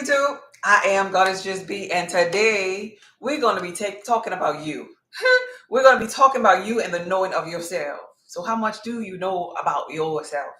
YouTube? I am Goddess Just Be, and today we're going to be talking about you. We're going to be talking about you and the knowing of yourself. So, how much do you know about yourself?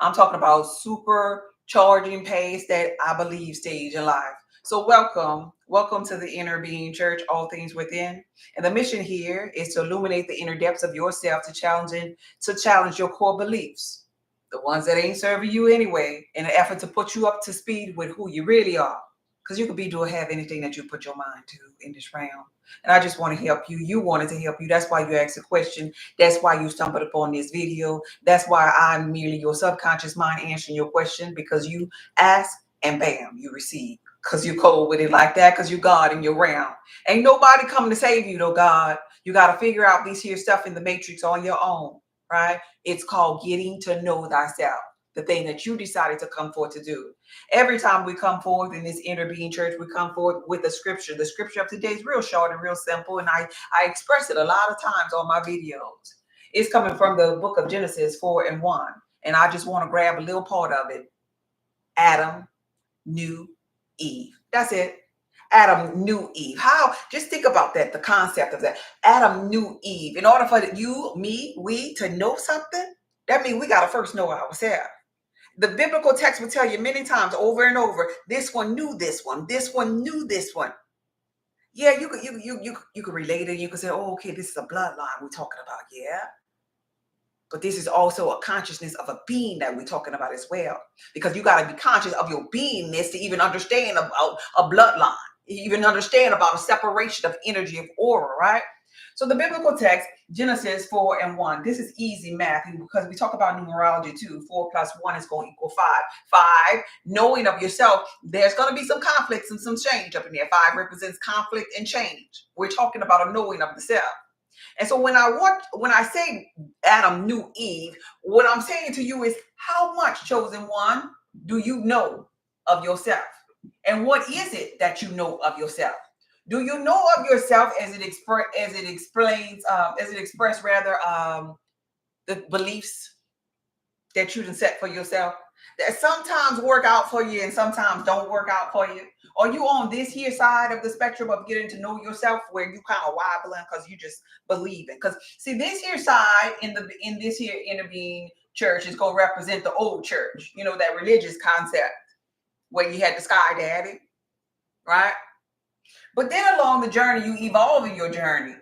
I'm talking about supercharging pace that I believe stage in life. So, welcome to the Inner Being Church, all things within. And the mission here is to illuminate the inner depths of yourself to challenge your core beliefs, the ones that ain't serving you anyway, in an effort to put you up to speed with who you really are. Because you could be doing have anything that you put your mind to in this realm. And I just want to help you. You wanted to help you. That's why you asked a question. That's why you stumbled upon this video. That's why I'm merely your subconscious mind answering your question, because you ask and bam, you receive. Because you cold with it like that, because you God in your realm. Ain't nobody coming to save you, though, God. You got to figure out these here stuff in the matrix on your own, right? It's called getting to know thyself, the thing that you decided to come forth to do. Every time we come forth in this Inner Being Church, we come forth with a scripture. The scripture of today is real short and real simple, and I express it a lot of times on my videos. It's coming from the book of Genesis 4:1, and I just want to grab a little part of it. Adam knew Eve. That's it. Adam knew Eve. How? Just think about that, the concept of that. Adam knew Eve. In order for you, me, we to know something, that means we got to first know ourselves. The biblical text will tell you many times over and over, this one knew this one. This one knew this one. Yeah, you could relate it. You could say, oh, okay, this is a bloodline we're talking about. Yeah. But this is also a consciousness of a being that we're talking about as well. Because you got to be conscious of your beingness to even understand about a bloodline, even understand about a separation of energy of aura, right? So the biblical text, Genesis 4:1, this is easy math because we talk about numerology too. 4 plus 1 is going to equal 5. 5, knowing of yourself, there's going to be some conflicts and some change up in there. 5 represents conflict and change. We're talking about a knowing of the self. And so when I say Adam knew Eve, what I'm saying to you is, how much, chosen one, do you know of yourself? And what is it that you know of yourself? Do you know of yourself as it express the beliefs that you can set for yourself, that sometimes work out for you and sometimes don't work out for you? Are you on this here side of the spectrum of getting to know yourself, where you kind of wobbling because you just believe it? Because see, this here side in this here Inner Being Church is going to represent the old church, that religious concept where you had the sky daddy, right? But then along the journey, you evolve in your journey.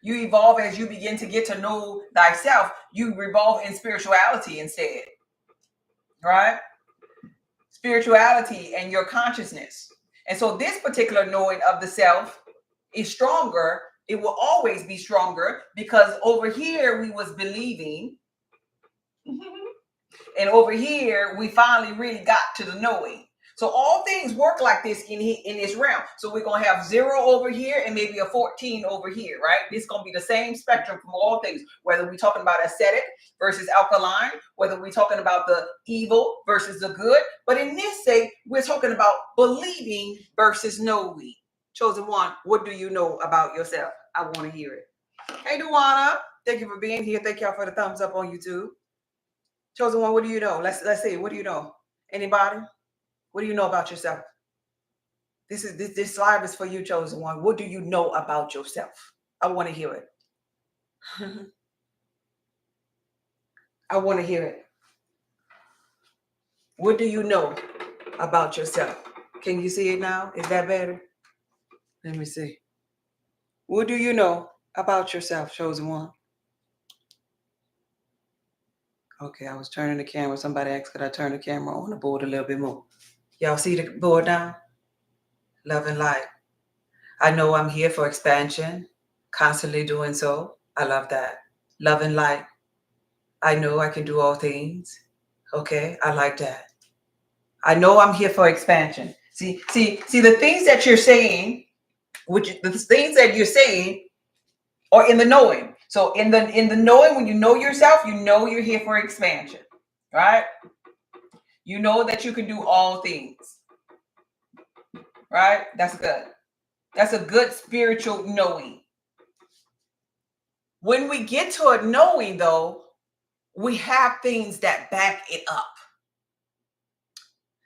You evolve as you begin to get to know thyself. You revolve in spirituality instead, right? Spirituality and your consciousness. And so this particular knowing of the self is stronger. It will always be stronger, because over here we was believing. And over here we finally really got to the knowing. So all things work like this in this realm. So we're going to have 0 over here and maybe a 14 over here, right? It's going to be the same spectrum from all things, whether we're talking about acidic versus alkaline, whether we're talking about the evil versus the good. But in this state, we're talking about believing versus knowing. Chosen one, what do you know about yourself? I want to hear it. Hey, Duana, thank you for being here. Thank y'all for the thumbs up on YouTube. Chosen one, what do you know? Let's see. What do you know? Anybody? What do you know about yourself? This live is for you, chosen one. What do you know about yourself? I want to hear it. I want to hear it. What do you know about yourself? Can you see it now? Is that better? Let me see. What do you know about yourself, chosen one? Okay, I was turning the camera. Somebody asked, could I turn the camera on the board a little bit more? Y'all see the board now? Love and light. I know I'm here for expansion, constantly doing so. I love that. Love and light. I know I can do all things. Okay, I like that. I know I'm here for expansion. See, the things that you're saying, the things that you're saying are in the knowing. So in the knowing, when you know yourself, you know you're here for expansion, right? You know that you can do all things, right? That's good. That's a good spiritual knowing. When we get to a knowing, though, we have things that back it up.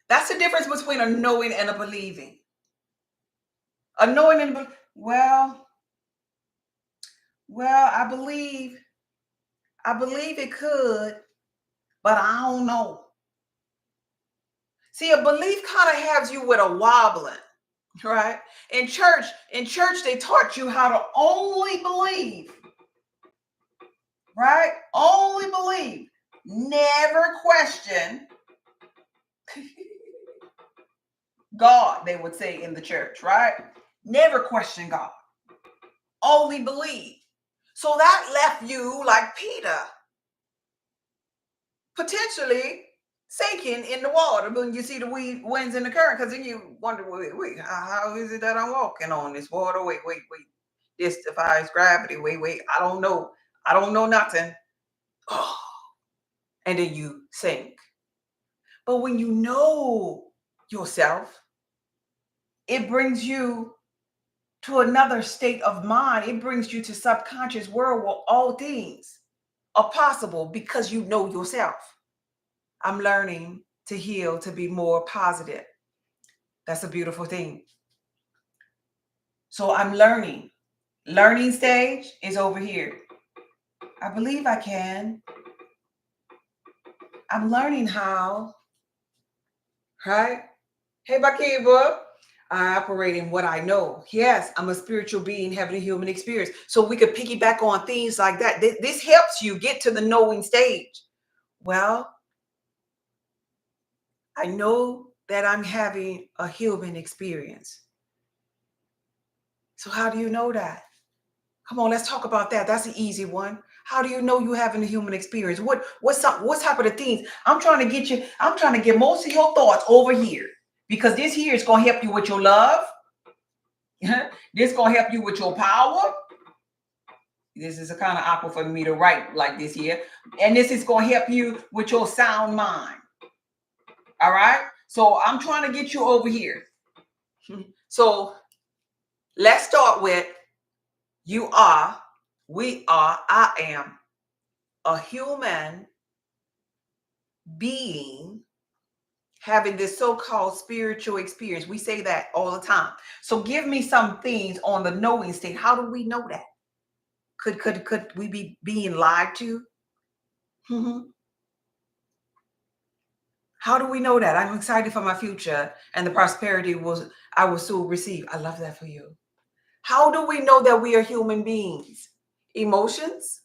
That's the difference between a knowing and a believing. A knowing and well, I believe it could, but I don't know. See, a belief kind of has you with a wobbling, right? In church, they taught you how to only believe, right? Only believe. Never question God, they would say in the church, right? Never question God. Only believe. So that left you like Peter, potentially sinking in the water when you see the winds and the current, because then you wonder, wait, how is it that I'm walking on this water? Wait. This defies gravity. Wait, I don't know nothing. Oh, and then you sink. But when you know yourself, it brings you to another state of mind. It brings you to subconscious world where all things are possible because you know yourself. I'm learning to heal, to be more positive. That's a beautiful thing. So I'm learning. Learning stage is over here. I believe I can. I'm learning how, right? Hey, Bakiba. I operate in what I know. Yes, I'm a spiritual being having a human experience. So we could piggyback on things like that. This helps you get to the knowing stage. Well, I know that I'm having a human experience. So how do you know that? Come on, let's talk about that. That's an easy one. How do you know you're having a human experience? What's type of the things? I'm trying to get most of your thoughts over here, because this here is going to help you with your love. This going to help you with your power. This is a kind of awkward for me to write like this here. And this is going to help you with your sound mind. All right. So I'm trying to get you over here. So let's start with you are, we are, I am a human being having this so-called spiritual experience. We say that all the time. So give me some things on the knowing state. How do we know that? Could we be being lied to? How do we know that? I'm excited for my future and the prosperity I will soon receive. I love that for you. How do we know that we are human beings? Emotions.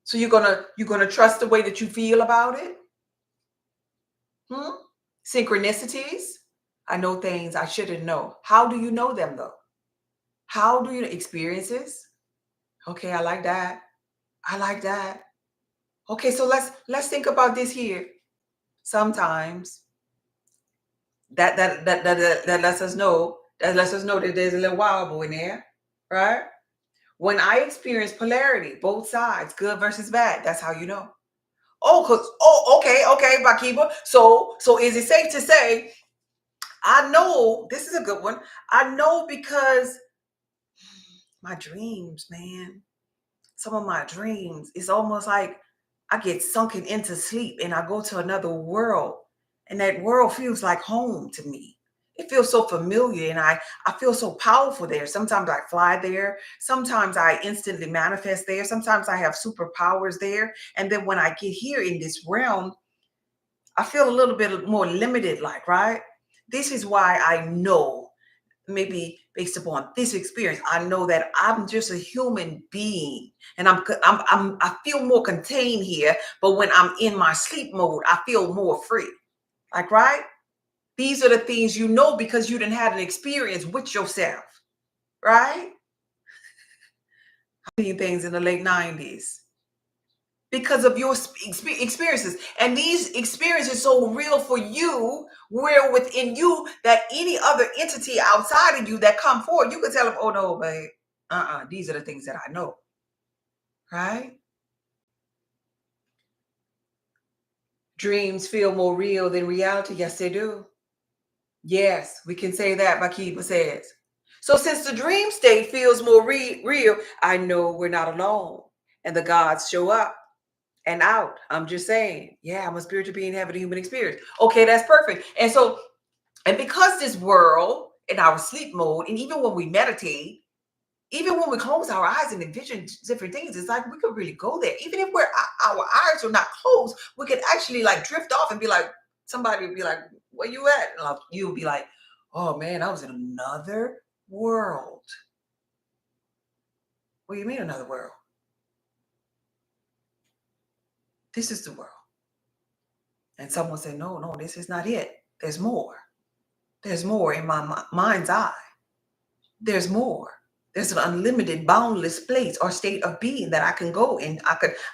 So you're gonna trust the way that you feel about it? Synchronicities. I know things I shouldn't know. How do you know them though? How do you experiences? Okay, I like that. I like that. Okay, so let's think about this here. Sometimes that lets us know that there's a little wobble in there, right? When I experience polarity, both sides, good versus bad, that's how you know. Okay, Bakiba. So is it safe to say I know this is a good one? I know because my dreams, man. Some of my dreams, it's almost like I get sunken into sleep and I go to another world, and that world feels like home to me. It feels so familiar, and I feel so powerful there. Sometimes I fly there. Sometimes I instantly manifest there. Sometimes I have superpowers there. And then when I get here in this realm, I feel a little bit more limited, like, right? This is why I know, maybe based upon this experience, I know that I'm just a human being, and I feel more contained here. But when I'm in my sleep mode, I feel more free. Like, right? These are the things you know because you didn't have an experience with yourself, right? Things in the late 90s because of your experiences, and these experiences so real for you, real within you, that any other entity outside of you that come forward, you can tell them, oh no, babe, these are the things that I know, right? Dreams feel more real than reality. Yes, they do. Yes, we can say that, Bakiba says. So since the dream state feels more real, I know we're not alone, and the gods show up. and out. I'm just saying, yeah, I'm a spiritual being having a human experience. Okay, that's perfect. And so, and because this world in our sleep mode, and even when we meditate, even when we close our eyes and envision different things, it's like we could really go there. Even if our eyes are not closed, we could actually like drift off and be like, somebody would be like, "Where you at?" And you'll be like, "Oh man, I was in another world." What do you mean another world? This is the world. And someone said, "No, no, this is not it. There's more. There's more in my mind's eye. There's more. There's an unlimited, boundless place or state of being that I can go in.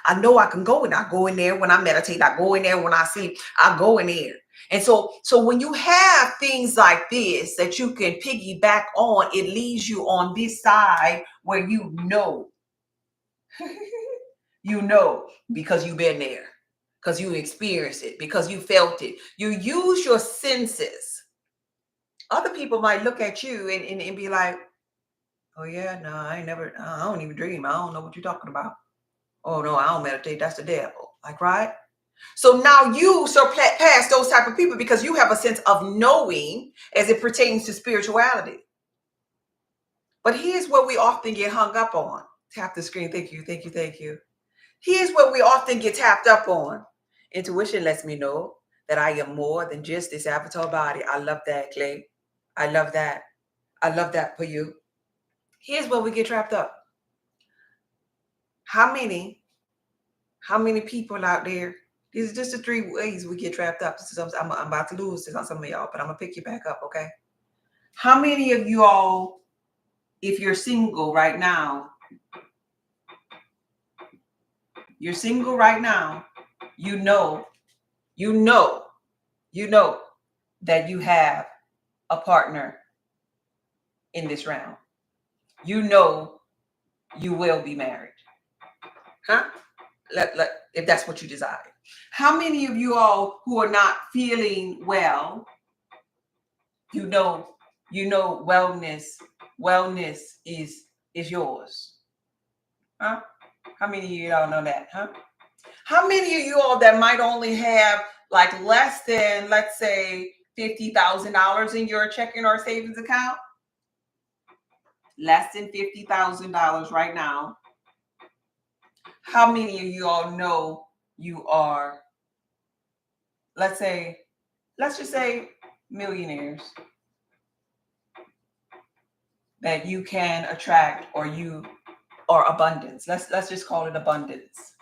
I know I can go in. I go in there when I meditate. I go in there when I sleep. I go in there. And so when you have things like this that you can piggyback on, it leaves you on this side where you know, you know, because you've been there, because you experienced it, because you felt it. You use your senses. Other people might look at you and be like, "Oh yeah, no, I ain't never. I don't even dream. I don't know what you're talking about. Oh no, I don't meditate. That's the devil." Like, right? So now you surpass those type of people because you have a sense of knowing as it pertains to spirituality. But here's what we often get hung up on. Tap the screen. Thank you. Thank you. Thank you. Here's what we often get tapped up on. Intuition lets me know that I am more than just this avatar body. I love that, Clay. I love that. I love that for you. Here's where we get trapped up. How many people out there? These are just the three ways we get trapped up. I'm about to lose this on some of y'all, but I'm gonna pick you back up, okay? How many of you all, if you're single right now, you know that you have a partner in this round. You know you will be married. Huh? If that's what you desire. How many of you all who are not feeling well, you know wellness is yours? Huh? How many of you all know that? Huh? How many of you all that might only have like less than, let's say, $50,000 in your checking or savings account? Less than $50,000 right now. How many of you all know you are, let's just say millionaires, that you can attract, or abundance? Let's just call it abundance.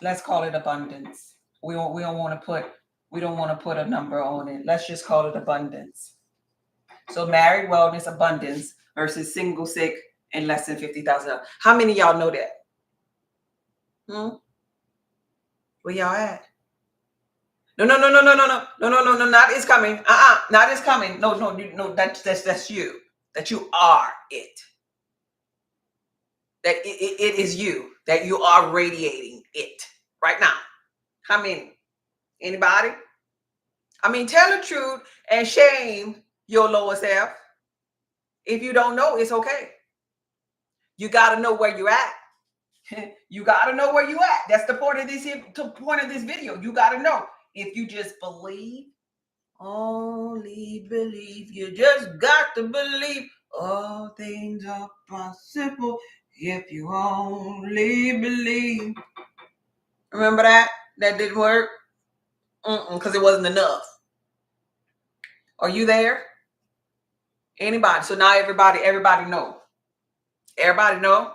Let's call it abundance. We don't want to put a number on it. Let's just call it abundance. So married, wellness, abundance versus single, sick, and less than $50,000. How many of y'all know that? Where y'all at? No, not is coming. Not is coming. No, that's you. That you are it. That it is you. That you are radiating it right now. How many? Anybody? I mean, tell the truth and shame your lower self. If you don't know, it's okay. You got to know where you're at. You got to know where you at. That's the point of this video. You got to know. If you just believe, only believe. You just got to believe. All things are possible if you only believe. Remember that? That didn't work? Because it wasn't enough. Are you there? Anybody? So now everybody know. Everybody know?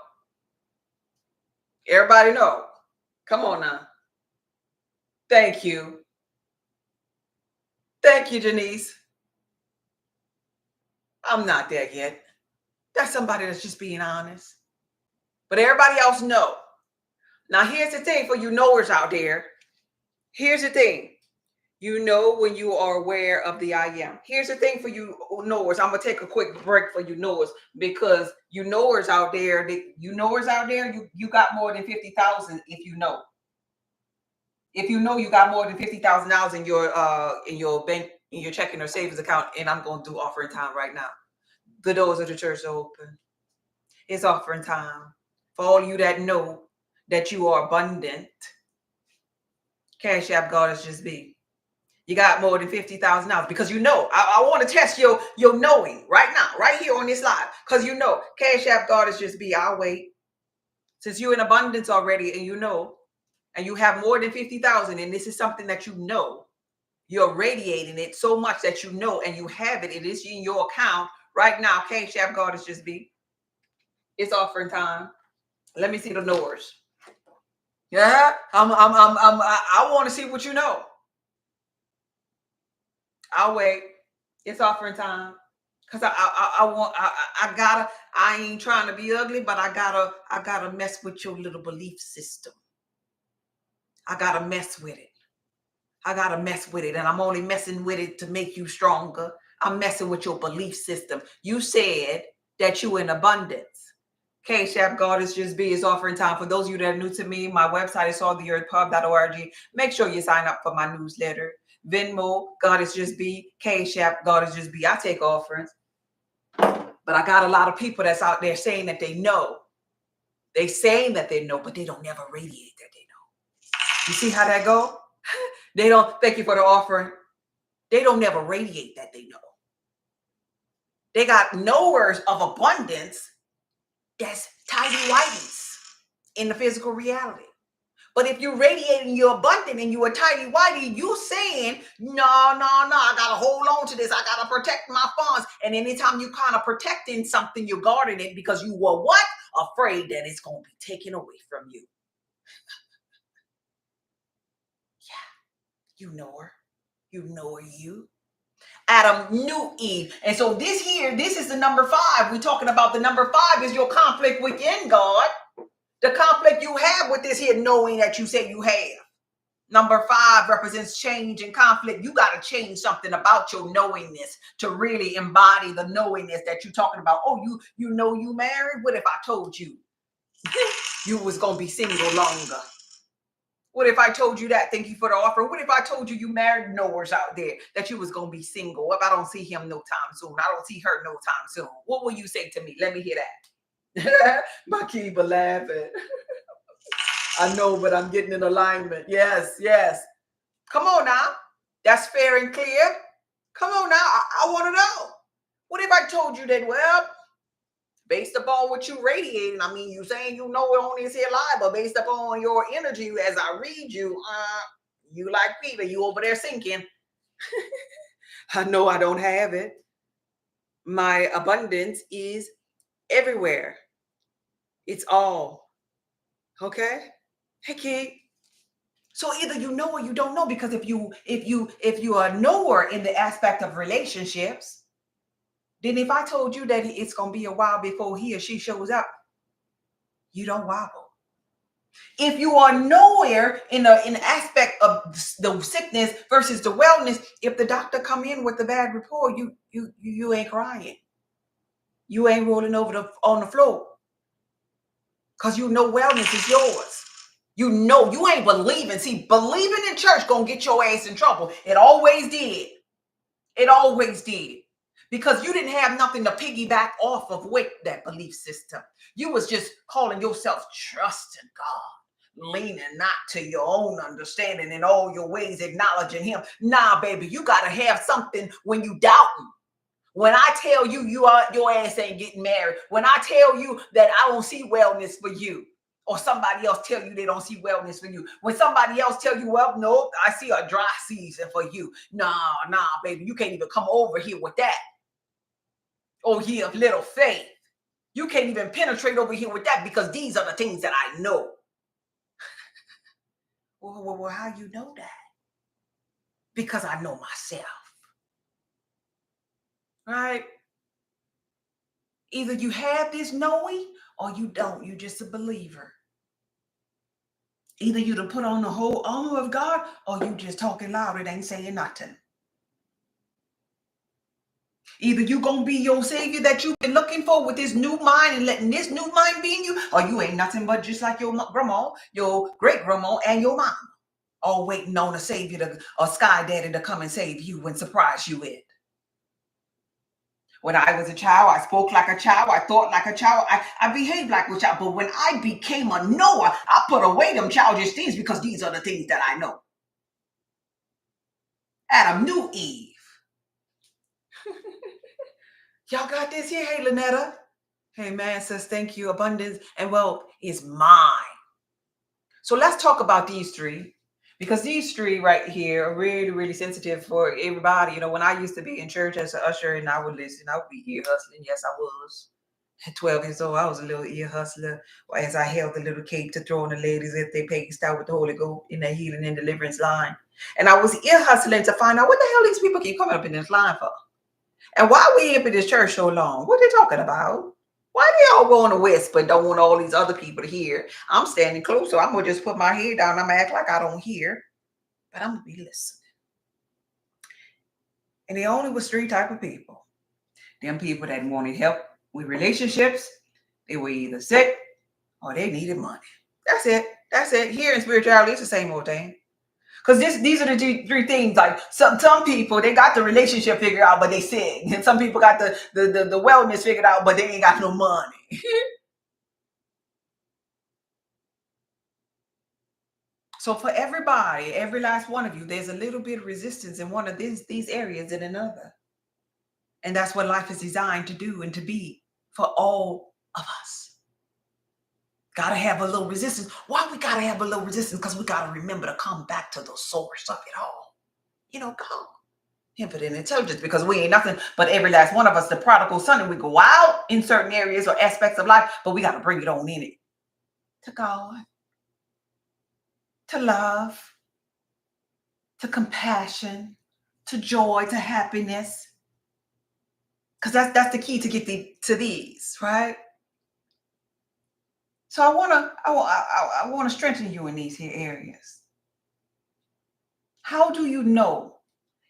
Everybody know. Come on now. Thank you. Thank you, Janice. I'm not there yet. That's somebody that's just being honest. But everybody else know. Now here's the thing for you knowers out there. Here's the thing. You know when you are aware of the I am. Here's the thing for you knowers. I'm gonna take a quick break for you knowers, because you knowers out there, you got more than 50,000 if you know. If you know you got more than $50,000 in your bank, in your checking or savings account, and I'm gonna do offering time right now. The doors of the church are open. It's offering time. For all you that know that you are abundant, Cash App Goddess Just Be. You got more than $50,000 because you know. I want to test your knowing right now, right here on this live, because you know Cash App Goddess Just Be. I'll wait. Since you're in abundance already and you know, and you have more than 50,000, and this is something that you know, you're radiating it so much that you know, and you have it. It is in your account right now. Cash App Goddess Just Be. It's offering time. Let me see the knowers. Yeah, I want to see what you know. I'll wait. It's offering time. Cause I ain't trying to be ugly, but I gotta mess with your little belief system. I gotta mess with it. I gotta mess with it. And I'm only messing with it to make you stronger. I'm messing with your belief system. You said that you in abundance. Cash App Goddess Just Be is offering time. For those of you that are new to me, my website is salttheearthpub.org. Make sure you sign up for my newsletter. Venmo, Goddess Just Be, Cash App Goddess Just Be. I take offerings. But I got a lot of people that's out there saying that they know. They saying that they know, but they don't never radiate that they know. You see how that go? They don't, thank you for the offering. They don't never radiate that they know. They got knowers of abundance that's tidy whities in the physical reality. But if you're radiating your abundant and you're a tidy whitey, you saying, no, I got to hold on to this. I got to protect my funds. And anytime you kind of protecting something, you're guarding it because you were what? Afraid that it's going to be taken away from you. Yeah, you know her. You know her, you. Adam knew Eve. And so this is the number 5. We're talking about the number 5 is your conflict within God. The conflict you have with this here knowing that you say you have. Number 5 represents change and conflict. You got to change something about your knowingness to really embody the knowingness that you're talking about. Oh, you know you married? What if I told you you was going to be single longer? What if I told you that? Thank you for the offer. What if I told you married knowers out there that you was going to be single? If I don't see him no time soon, I don't see her no time soon. What will you say to me? Let me hear that. Makiba laughing. I know, but I'm getting in alignment. Yes. Come on now. That's fair and clear. Come on now. I want to know. What if I told you that, well, based upon what you radiating, I mean, you saying you know it on this here live, but based upon your energy as I read you, you like Peter, you over there sinking. I know I don't have it. My abundance is everywhere. It's all. Okay? Hey, kid. So either you know or you don't know, because if you are a knower in the aspect of relationships, then if I told you that it's gonna be a while before he or she shows up, you don't wobble. If you are nowhere in the aspect of the sickness versus the wellness, if the doctor come in with a bad report, you ain't crying. You ain't rolling over on the floor. Because you know wellness is yours. You know you ain't believing. See, believing in church gonna get your ass in trouble. It always did. It always did. Because you didn't have nothing to piggyback off of with that belief system. You was just calling yourself trusting God, leaning not to your own understanding in all your ways, acknowledging him. Nah, baby, you got to have something when you doubting. When I tell you your ass ain't getting married, when I tell you that I don't see wellness for you, or somebody else tell you they don't see wellness for you, when somebody else tell you, well, nope, I see a dry season for you. Nah, baby, you can't even come over here with that. Oh, ye of little faith. You can't even penetrate over here with that because these are the things that I know. Well, how you know that? Because I know myself. Right? Either you have this knowing or you don't. You're just a believer. Either you to put on the whole armor of God or you just talking loud. It ain't saying nothing. Either you gonna be your savior that you've been looking for with this new mind and letting this new mind be in you, or you ain't nothing but just like your grandma, your great grandma, and your mom, all waiting on a savior, a sky daddy to come and save you and surprise you with. When I was a child, I spoke like a child. I thought like a child. I behaved like a child. But when I became a knower, I put away them childish things because these are the things that I know. Adam knew Eve. Y'all got this here? Hey, Lynetta. Hey, man, says thank you. Abundance and wealth is mine. So let's talk about these three, because these three right here are really, really sensitive for everybody. You know, when I used to be in church as an usher and I would listen, I would be ear hustling. Yes, I was. At 12 years old, I was a little ear hustler as I held the little cake to throw on the ladies if they paced out with the Holy Ghost in their healing and deliverance line. And I was ear hustling to find out what the hell these people keep coming up in this line for. And why we up in this church so long? What they talking about? Why they all going to whisper and don't want all these other people to hear? I'm standing close, so I'm gonna just put my head down. I'm gonna act like I don't hear, but I'm gonna be listening. And there only was three type of people. Them people that wanted help with relationships, they were either sick or they needed money. That's it. That's it. Here in spirituality, it's the same old thing. Because these are the three things. Like some people, they got the relationship figured out, but they sick. And some people got the wellness figured out, but they ain't got no money. So for everybody, every last one of you, there's a little bit of resistance in one of these areas than another. And that's what life is designed to do and to be for all of us. Gotta have a little resistance. Why we gotta have a little resistance? Because we gotta remember to come back to the source of it all. You know, God. Infinite intelligence, because we ain't nothing but every last one of us, the prodigal son, and we go out in certain areas or aspects of life, but we got to bring it on in it to God, to love, to compassion, to joy, to happiness, because that's the key to get to these, right? So I want to strengthen you in these here areas. How do you know?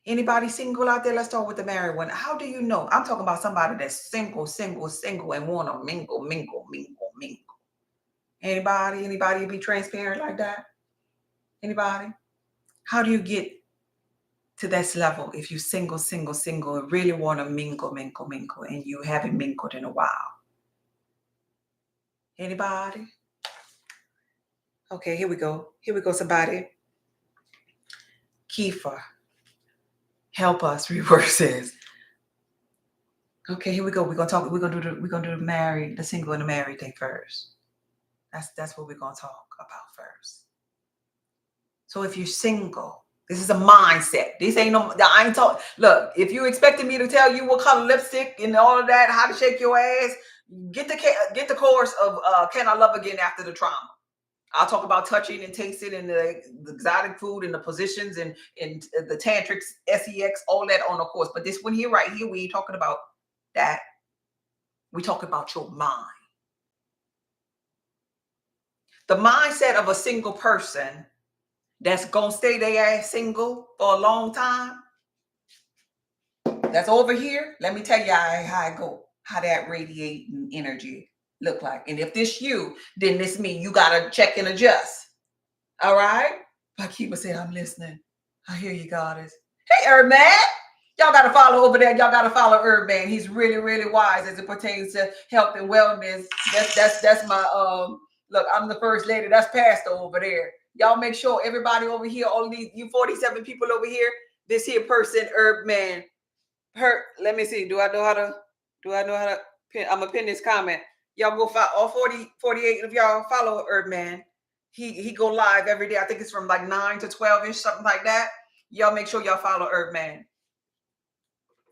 Anybody single out there? Let's start with the married one. How do you know? I'm talking about somebody that's single, and want to mingle. Anybody be transparent like that? Anybody? How do you get to this level if you single, and really want to mingle, and you haven't mingled in a while? Anybody? Okay, here we go. Here we go, somebody. Kiefer, help us. Reverse this. Okay, here we go. We're gonna do the single and the married thing first. That's what we're gonna talk about first. So if you're single, this is a mindset. This ain't no. I ain't talking. Look, if you expected me to tell you what color lipstick and all of that, how to shake your ass, get the course of Can I Love Again After the Trauma. I'll talk about touching and tasting and the exotic food and the positions and the tantrics, sex, all that on the course. But this one here, right here, we ain't talking about that. We talk about your mind. The mindset of a single person that's gonna stay their ass single for a long time. That's over here. Let me tell you how I go, how that radiating energy look like. And if this you, then this me. You gotta check and adjust. All right. Like Kiba said, I'm listening. I hear you, goddess. Hey, Herb Man. Y'all gotta follow over there. Y'all gotta follow Herb Man. He's really, really wise as it pertains to health and wellness. That's my look, I'm the first lady. That's Pastor over there. Y'all make sure everybody over here, all these you 47 people over here, this here person, Herb Man. Let me see. Do I know how to pin? I'm gonna pin this comment. Y'all go follow all 48 of y'all follow Herb Man. He go live every day. I think it's from like 9 to 12-ish, something like that. Y'all make sure y'all follow Herb Man.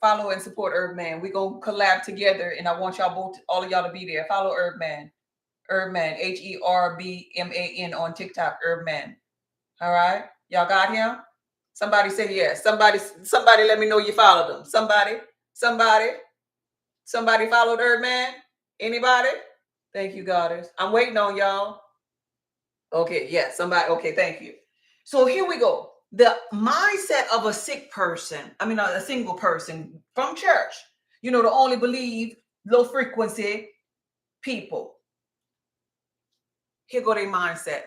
Follow and support Herb Man. We gonna collab together, and I want y'all both, all of y'all, to be there. Follow Herb Man. Herb Man, HERBMAN on TikTok. Herb Man. All right, y'all got him. Somebody say yes. Somebody let me know you followed them. Somebody followed Herb Man. Anybody? Thank you, goddess. I'm waiting on y'all. Okay, yes, somebody. Okay, thank you. So here we go. The mindset of a sick person, a single person from church, to only believe low frequency people. Here go their mindset.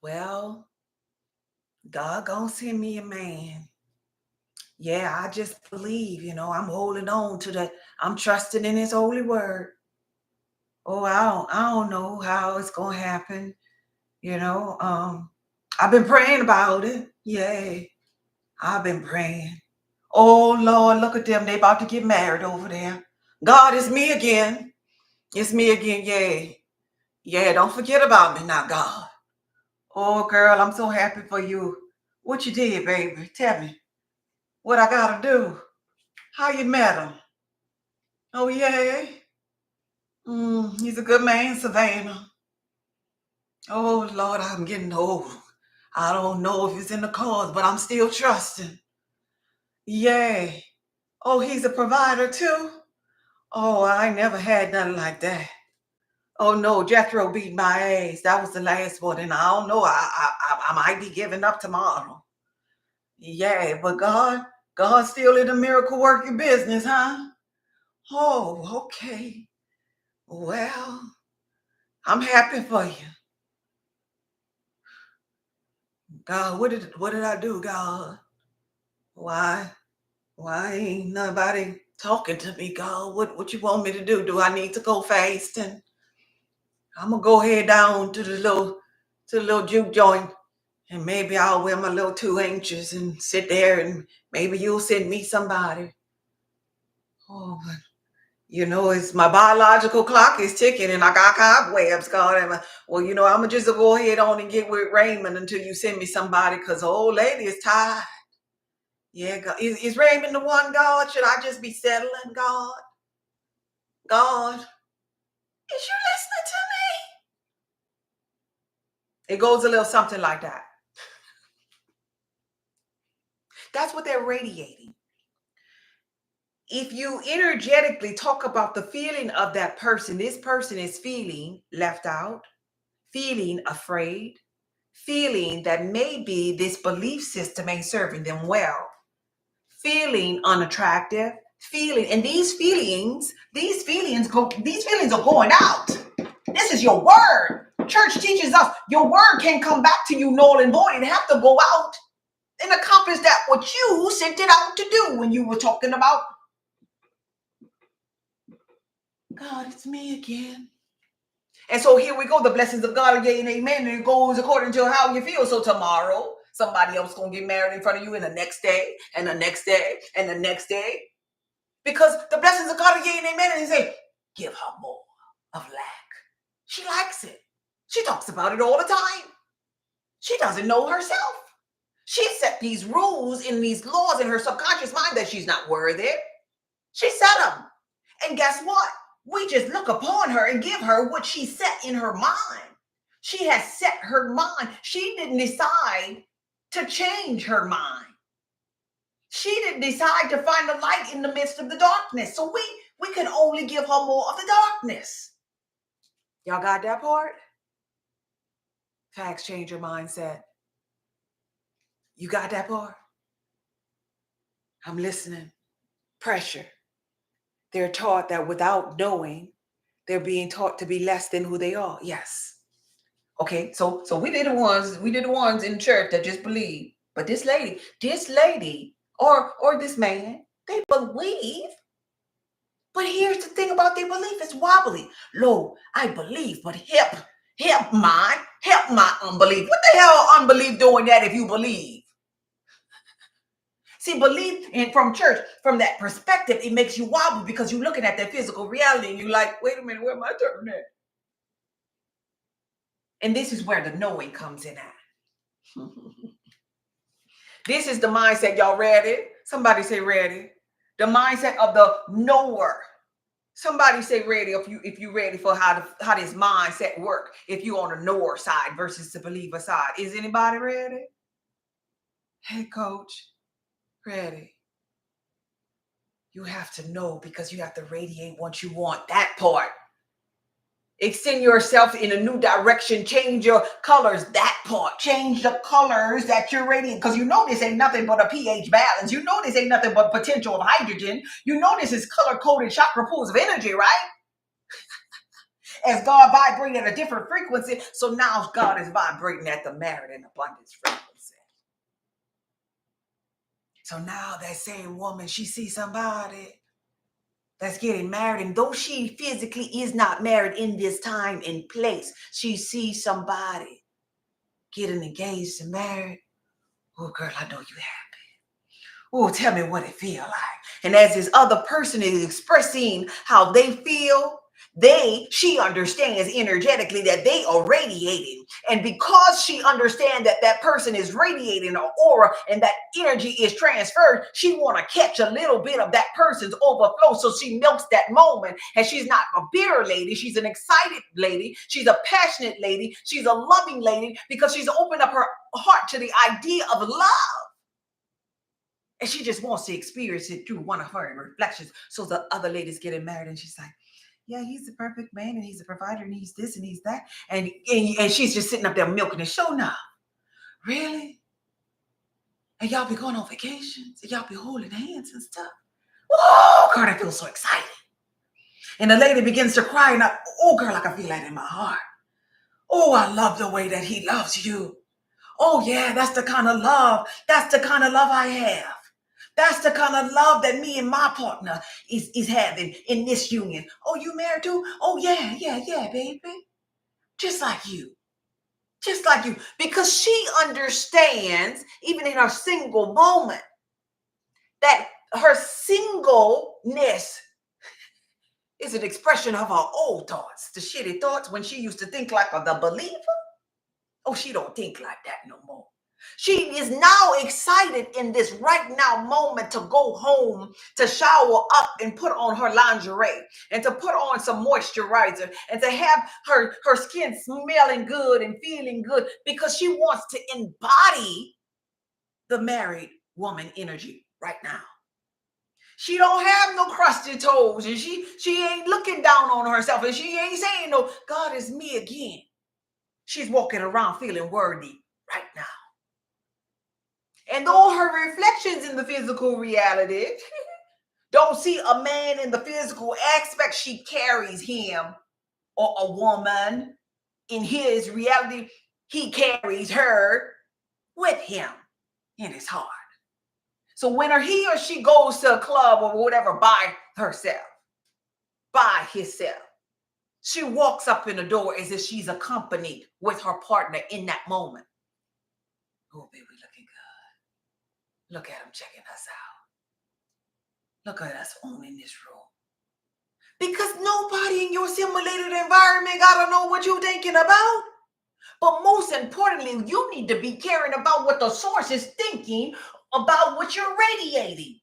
Well, God gonna send me a man. Yeah, I just believe, I'm holding on to that. I'm trusting in his holy word. Oh, I don't know how it's gonna happen. You know, I've been praying about it. Yay. I've been praying. Oh Lord, look at them. They about to get married over there. God, it's me again. It's me again. Yay. Yeah, don't forget about me now, God. Oh girl, I'm so happy for you. What you did, baby? Tell me. What I gotta do? How you met him? Oh yeah. He's a good man, Savannah. Oh Lord, I'm getting old. I don't know if it's in the cards, but I'm still trusting. Yeah. Oh, he's a provider too? Oh, I never had nothing like that. Oh no, Jethro beat my ass. That was the last one, and I don't know. I might be giving up tomorrow. Yeah, but God's still in the miracle working business, huh? Oh, okay. Well, I'm happy for you. God, what did I do, God? Why? Why ain't nobody talking to me, God? What you want me to do? Do I need to go fasting? I'm gonna go head down to the little juke joint, and maybe I'll wear my little 2 inches and sit there, and maybe you'll send me somebody. Oh, but it's my biological clock is ticking, and I got cobwebs, God. Well, I'm gonna just go ahead on and get with Raymond until you send me somebody, because the old lady is tired. Yeah, God. Is Raymond the one, God? Should I just be settling, God? God, is you listening to me? It goes a little something like that. That's what they're radiating. If you energetically talk about the feeling of that person, this person is feeling left out, feeling afraid, feeling that maybe this belief system ain't serving them well, feeling unattractive, feeling, and these feelings are going out. This is your word. Church teaches us your word can't come back to you null and void. It have to go out and accomplish that what you sent it out to do when you were talking about God, it's me again. And so here we go. The blessings of God are yea and amen. And it goes according to how you feel. So tomorrow, somebody else gonna get married in front of you, and the next day, and the next day, and the next day. Because the blessings of God are yea and amen. And he say, give her more of lack. She likes it. She talks about it all the time. She doesn't know herself. She set these rules and these laws in her subconscious mind that she's not worthy. She set them. And guess what? We just look upon her and give her what she set in her mind. She has set her mind. She didn't decide to change her mind. She didn't decide to find the light in the midst of the darkness. So we can only give her more of the darkness. Y'all got that part? Facts change your mindset. You got that part? I'm listening. Pressure. They're taught that without knowing, they're being taught to be less than who they are. Yes. Okay, so we did the ones in church that just believe. But this lady, or this man, they believe. But here's the thing about their belief: it's wobbly. Lo, I believe, but help my unbelief. What the hell unbelief doing that if you believe? See, belief in from church, from that perspective, it makes you wobble because you're looking at that physical reality and you're like, wait a minute, where my turn at? And this is where the knowing comes in at. This is the mindset. Y'all ready? Somebody say ready. The mindset of the knower. Somebody say ready if you ready for how this mindset work. If you on the knower side versus the believer side. Is anybody ready? Hey coach, ready. You have to know because you have to radiate what you want. That part. Extend yourself in a new direction. Change your colors. That part. Change the colors that you're radiating. Because this ain't nothing but a pH balance. This ain't nothing but potential of hydrogen. This is color-coded chakra pools of energy, right? As God vibrating at a different frequency. So now God is vibrating at the merit and abundance frequency. So now that same woman, she sees somebody that's getting married, and though she physically is not married in this time and place, she sees somebody getting engaged and married. Oh, girl, I know you have. Oh, tell me what it feel like. And as this other person is expressing how they feel, she understands energetically that they are radiating. And because she understands that that person is radiating an aura and that energy is transferred, she want to catch a little bit of that person's overflow. So she milks that moment. And she's not a bitter lady. She's an excited lady. She's a passionate lady. She's a loving lady because she's opened up her heart to the idea of love. And she just wants to experience it through one of her reflections. So the other lady's getting married and she's like, yeah, he's the perfect man and he's a provider and he's this and he's that. And she's just sitting up there milking the show now. Really? And y'all be going on vacations and y'all be holding hands and stuff. Oh, girl, I feel so excited. And the lady begins to cry and oh, girl, I can feel that in my heart. Oh, I love the way that he loves you. Oh, yeah, that's the kind of love. That's the kind of love I have. That's the kind of love that me and my partner is having in this union. Oh, you married too? Oh, yeah, baby. Just like you. Just like you. Because she understands, even in her single moment, that her singleness is an expression of her old thoughts. The shitty thoughts when she used to think like the believer. Oh, she don't think like that no more. She is now excited in this right now moment to go home, to shower up and put on her lingerie and to put on some moisturizer and to have her skin smelling good and feeling good because she wants to embody the married woman energy right now. She don't have no crusty toes and she ain't looking down on herself and she ain't saying no, God is me again. She's walking around feeling worthy right now. And though her reflections in the physical reality don't see a man in the physical aspect, she carries him, or a woman in his reality, he carries her with him in his heart. So when he or she goes to a club or whatever by herself, by himself, she walks up in the door as if she's accompanied with her partner in that moment. Oh, baby, looking good. Look at him checking us out. Look at us owning this room. Because nobody in your simulated environment gotta know what you're thinking about. But most importantly, you need to be caring about what the source is thinking about what you're radiating.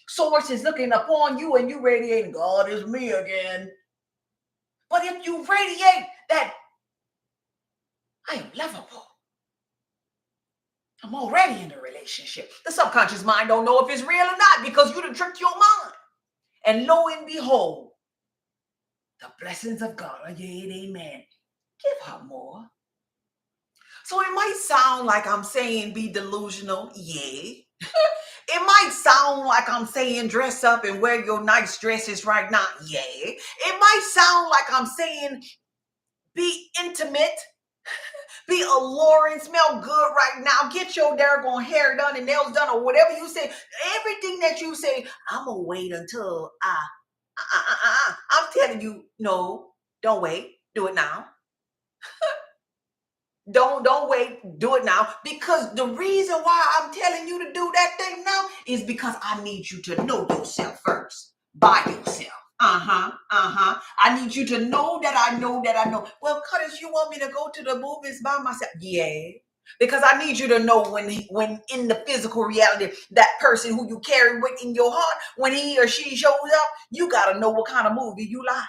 Source is looking upon you and you radiating, God is me again. But if you radiate that, I am lovable. I'm already in a relationship. The subconscious mind don't know if it's real or not because you done tricked your mind. And lo and behold, the blessings of God are yea and amen. Give her more. So it might sound like I'm saying be delusional. Yeah. It might sound like I'm saying dress up and wear your nice dresses right now. Yeah. It might sound like I'm saying be intimate, be alluring, smell good right now, get your daggone hair done and nails done or whatever you say. Everything that you say, I'm going to wait until I'm telling you, no, don't wait. Do it now. Don't wait. Do it now. Because the reason why I'm telling you to do that thing now is because I need you to know yourself first. By yourself. I need you to know that I know that I know. Well, Curtis, you want me to go to the movies by myself? Yeah. Because I need you to know when in the physical reality, that person who you carry with in your heart, when he or she shows up, you got to know what kind of movie you like.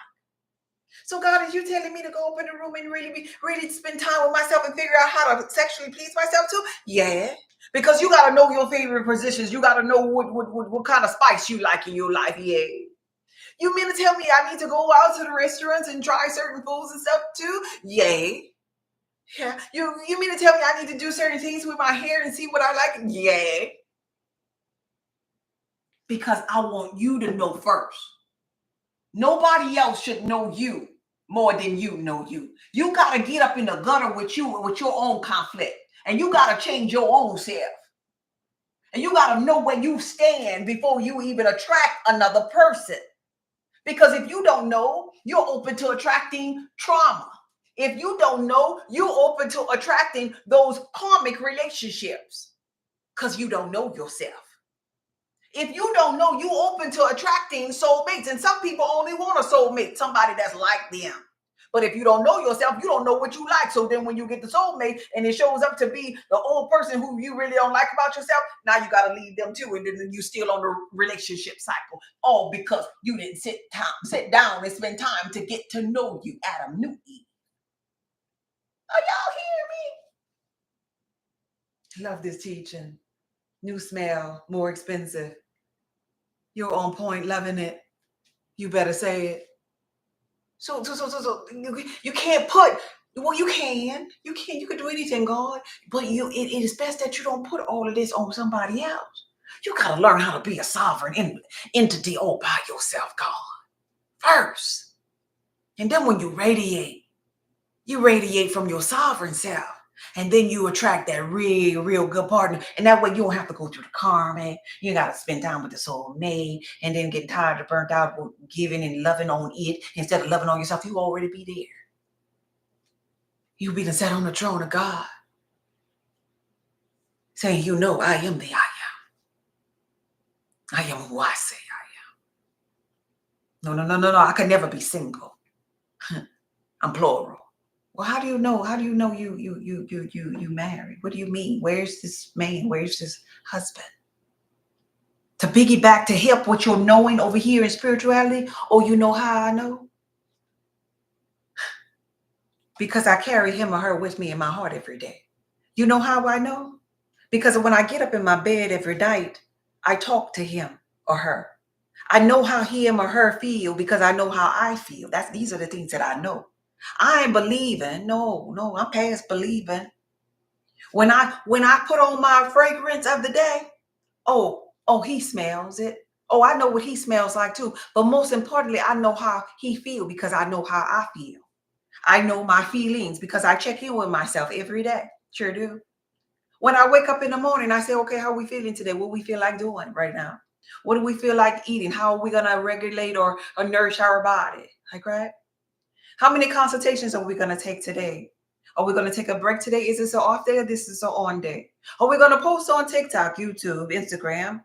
So God, is you telling me to go up in the room and really spend time with myself and figure out how to sexually please myself too? Yeah. Because you got to know your favorite positions. You got to know what kind of spice you like in your life. Yeah. You mean to tell me I need to go out to the restaurants and try certain foods and stuff too? Yay. Yeah. You mean to tell me I need to do certain things with my hair and see what I like? Yay. Because I want you to know first. Nobody else should know you more than you know you. You got to get up in the gutter with your own conflict. And you got to change your own self. And you got to know where you stand before you even attract another person. Because if you don't know, you're open to attracting trauma. If you don't know, you're open to attracting those karmic relationships because you don't know yourself. If you don't know, you open to attracting soulmates. And some people only want a soulmate, somebody that's like them. But if you don't know yourself, you don't know what you like. So then when you get the soulmate and it shows up to be the old person who you really don't like about yourself, now you got to leave them too. And then you still on the relationship cycle. All because you didn't sit down and spend time to get to know you, Adam, New Eve. Are y'all hearing me? Love this teaching. New smell, more expensive. You're on point, loving it. You better say it. So you can't put, well, you can do anything, God, but it is best that you don't put all of this on somebody else. You got to learn how to be a sovereign entity all by yourself, God, first. And then when you radiate from your sovereign self. And then you attract that real good partner. And that way you don't have to go through the karma. You got to spend time with the soulmate and then get tired or burnt out with giving and loving on it. Instead of loving on yourself, you already be there. You be the sat on the throne of God. Saying, you know, I am the I am. I am who I say I am. No. I can never be single. I'm plural. Well, how do you know? How do you know you married? What do you mean? Where's this man? Where's this husband? To piggyback to help what you're knowing over here in spirituality, or you know how I know? Because I carry him or her with me in my heart every day. You know how I know? Because when I get up in my bed every night, I talk to him or her. I know how him or her feel because I know how I feel. These are the things that I know. I ain't believing. No, I'm past believing. When I put on my fragrance of the day, oh, he smells it. Oh, I know what he smells like too. But most importantly, I know how he feels because I know how I feel. I know my feelings because I check in with myself every day. Sure do. When I wake up in the morning, I say, okay, how are we feeling today? What we feel like doing right now? What do we feel like eating? How are we going to regulate or nourish our body? Like, right? How many consultations are we going to take today? Are we going to take a break today? Is this an off day or this is an on day? Are we going to post on TikTok, YouTube, Instagram?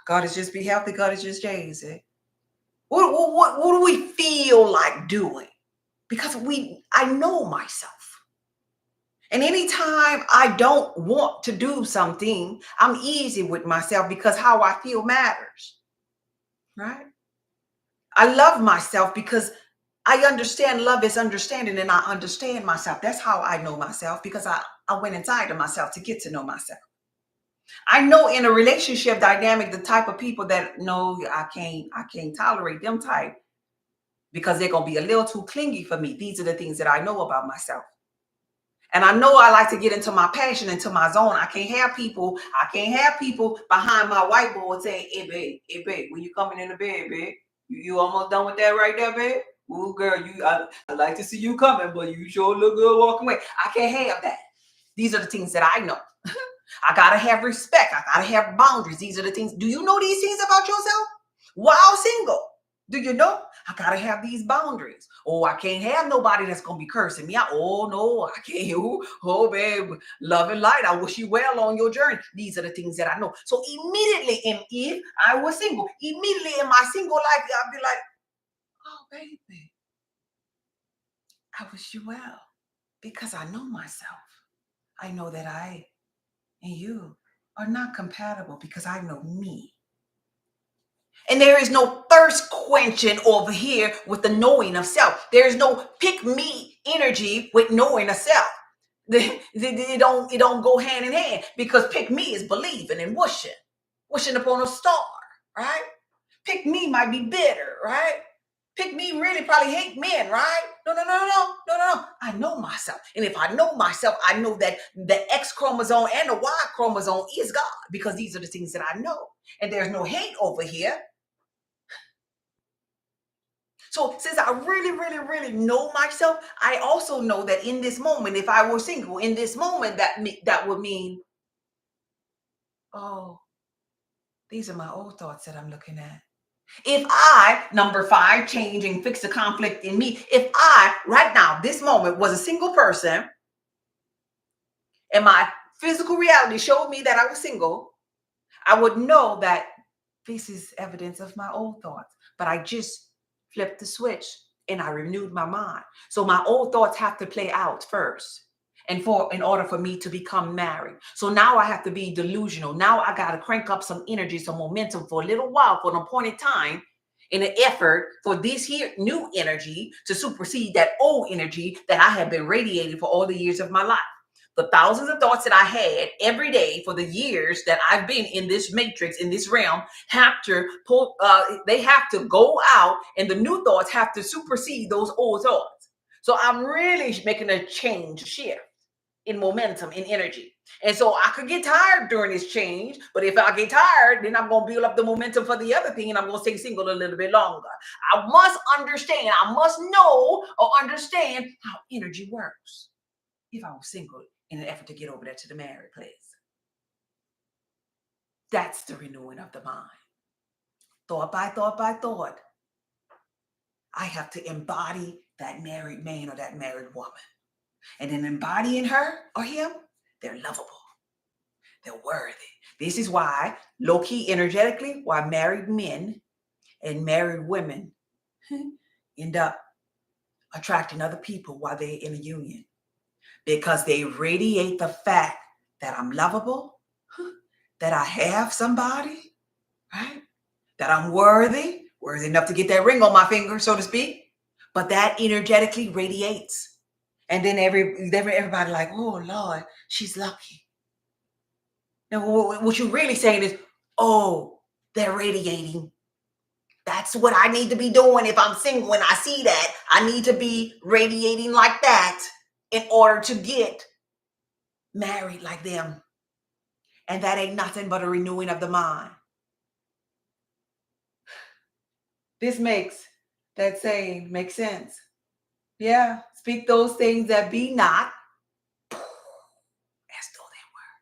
God is just be healthy. God is just Jay-Z. What do we feel like doing? Because I know myself. And anytime I don't want to do something, I'm easy with myself because how I feel matters. Right? I love myself because I understand love is understanding and I understand myself. That's how I know myself because I went inside of myself to get to know myself. I know in a relationship dynamic, the type of people that no, I can't tolerate them type because they're going to be a little too clingy for me. These are the things that I know about myself. And I know I like to get into my passion, into my zone. I can't have people behind my whiteboard saying, hey babe, when you coming in the bed, babe? You almost done with that right there, babe? Ooh, girl, I like to see you coming, but you sure look good walking away. I can't have that. These are the things that I know. I gotta have respect. I gotta have boundaries. These are the things. Do you know these things about yourself? While single. Do you know? I gotta have these boundaries. Oh, I can't have nobody that's gonna be cursing me out. Oh no, I can't. Oh, babe, love and light. I wish you well on your journey. These are the things that I know. So immediately, if I was single, immediately in my single life, I'd be like, oh, baby, I wish you well because I know myself. I know that I and you are not compatible because I know me. And there is no thirst quenching over here with the knowing of self. There is no pick me energy with knowing of self. It don't go hand in hand because pick me is believing and wishing upon a star, right? Pick me might be bitter, right? Pick me really probably hate men, right? No. I know myself. And if I know myself, I know that the X chromosome and the Y chromosome is God because these are the things that I know. And there's no hate over here. So since I really know myself, I also know that in this moment, if I were single, in this moment, that would mean oh, these are my old thoughts that I'm looking at. If I, number 5, change and fix the conflict in me, if I, right now, this moment, was a single person and my physical reality showed me that I was single, I would know that this is evidence of my old thoughts. But I just flipped the switch and I renewed my mind. So my old thoughts have to play out first. And in order for me to become married. So now I have to be delusional. Now I got to crank up some energy, some momentum for a little while, for an appointed time, in an effort for this here new energy to supersede that old energy that I have been radiating for all the years of my life. The thousands of thoughts that I had every day for the years that I've been in this matrix, in this realm, have to pull, they have to go out, and the new thoughts have to supersede those old thoughts. So I'm really making a shift in momentum, in energy. And so I could get tired during this change, but if I get tired, then I'm going to build up the momentum for the other thing, and I'm going to stay single a little bit longer. I must understand, I must know or understand how energy works if I was single in an effort to get over there to the married place. That's the renewing of the mind. Thought by thought by thought. I have to embody that married man or that married woman. And in embodying her or him, they're lovable. They're worthy. This is why, low-key energetically, why married men and married women end up attracting other people while they're in a union. Because they radiate the fact that I'm lovable, that I have somebody, right? That I'm worthy enough to get that ring on my finger, so to speak. But that energetically radiates. And then everybody like, oh, Lord, she's lucky. Now, what you're really saying is, oh, they're radiating. That's what I need to be doing if I'm single. When I see that, I need to be radiating like that in order to get married like them. And that ain't nothing but a renewing of the mind. This makes that saying make sense. Yeah, speak those things that be not as though they were.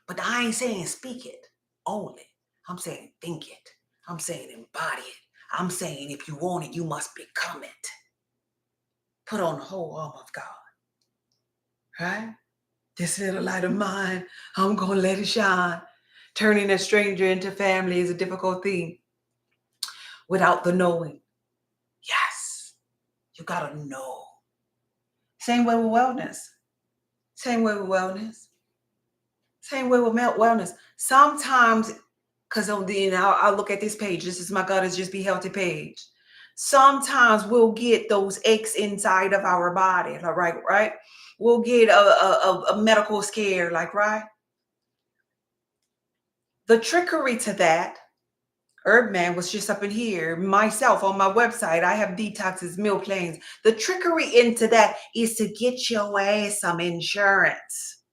But I ain't saying speak it only. I'm saying think it. I'm saying embody it. I'm saying if you want it, you must become it. Put on the whole armor of God. Right? This little light of mine, I'm going to let it shine. Turning a stranger into family is a difficult thing without the knowing. Yes, you got to know. Same way with wellness. Same way with wellness. Same way with wellness. Sometimes, because I'll look at this page. This is my God is Just Be Healthy page. Sometimes we'll get those aches inside of our body, right? We'll get a medical scare, right? The trickery to that, Herb Man was just up in here. Myself on my website, I have detoxes, meal plans. The trickery into that is to get your ass some insurance.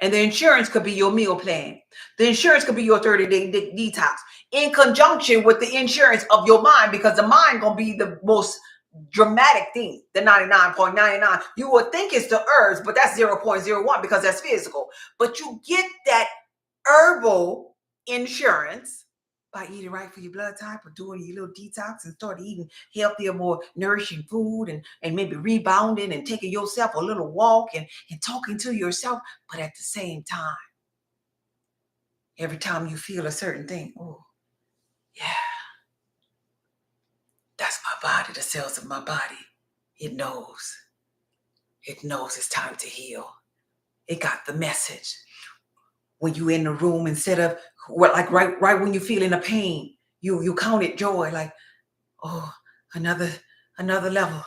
And the insurance could be your meal plan. The insurance could be your 30-day detox in conjunction with the insurance of your mind, because the mind going to be the most dramatic thing, the 99.99. You would think it's the herbs, but that's 0.01 because that's physical. But you get that herbal insurance by eating right for your blood type, or doing your little detox and start eating healthier, more nourishing food, and maybe rebounding and taking yourself a little walk and talking to yourself. But at the same time, every time you feel a certain thing, oh, yeah, that's my body, the cells of my body. It knows. It knows it's time to heal. It got the message. When you're in the room, instead of right when you're feeling a pain, you count it joy, like, oh, another level,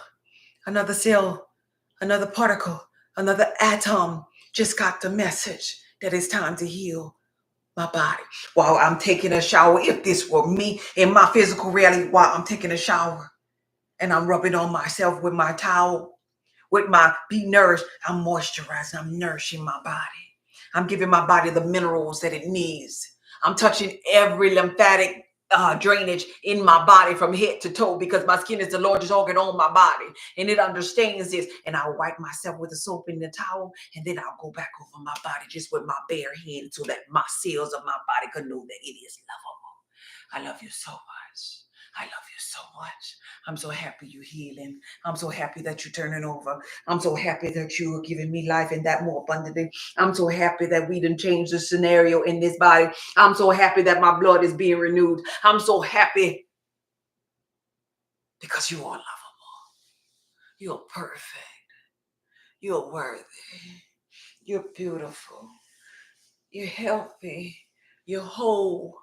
another cell, another particle, another atom just got the message that it's time to heal my body. While I'm taking a shower, if this were me in my physical reality, while I'm taking a shower and I'm rubbing on myself with my towel, with my Be Nourished, I'm moisturizing, I'm nourishing my body. I'm giving my body the minerals that it needs. I'm touching every lymphatic drainage in my body from head to toe, because my skin is the largest organ on my body, and it understands this. And I'll wipe myself with a soap and the towel, and then I'll go back over my body just with my bare hand, so that my cells of my body can know that it is lovable. I love you so much. I love you so much. I'm so happy you're healing. I'm so happy that you're turning over. I'm so happy that you are giving me life and that more abundantly. I'm so happy that we done changed the scenario in this body. I'm so happy that my blood is being renewed. I'm so happy because you are lovable. You're perfect. You're worthy. You're beautiful. You're healthy. You're whole.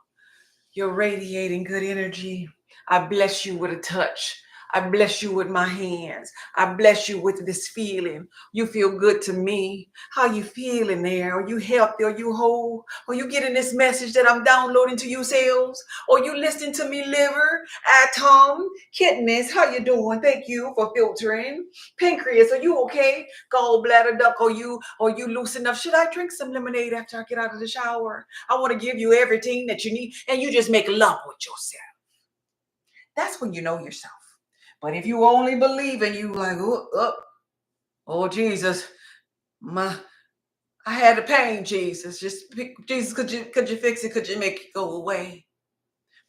You're radiating good energy. I bless you with a touch. I bless you with my hands. I bless you with this feeling. You feel good to me. How you feeling there? Are you healthy? Are you whole? Are you getting this message that I'm downloading to you cells? Are you listening to me, liver, atom, kidneys? How you doing? Thank you for filtering. Pancreas, are you okay? Gallbladder duct, are you loose enough? Should I drink some lemonade after I get out of the shower? I want to give you everything that you need, and you just make love with yourself. That's when you know yourself. But if you only believe and you like, oh Jesus, I had the pain, Jesus. Jesus, could you fix it? Could you make it go away?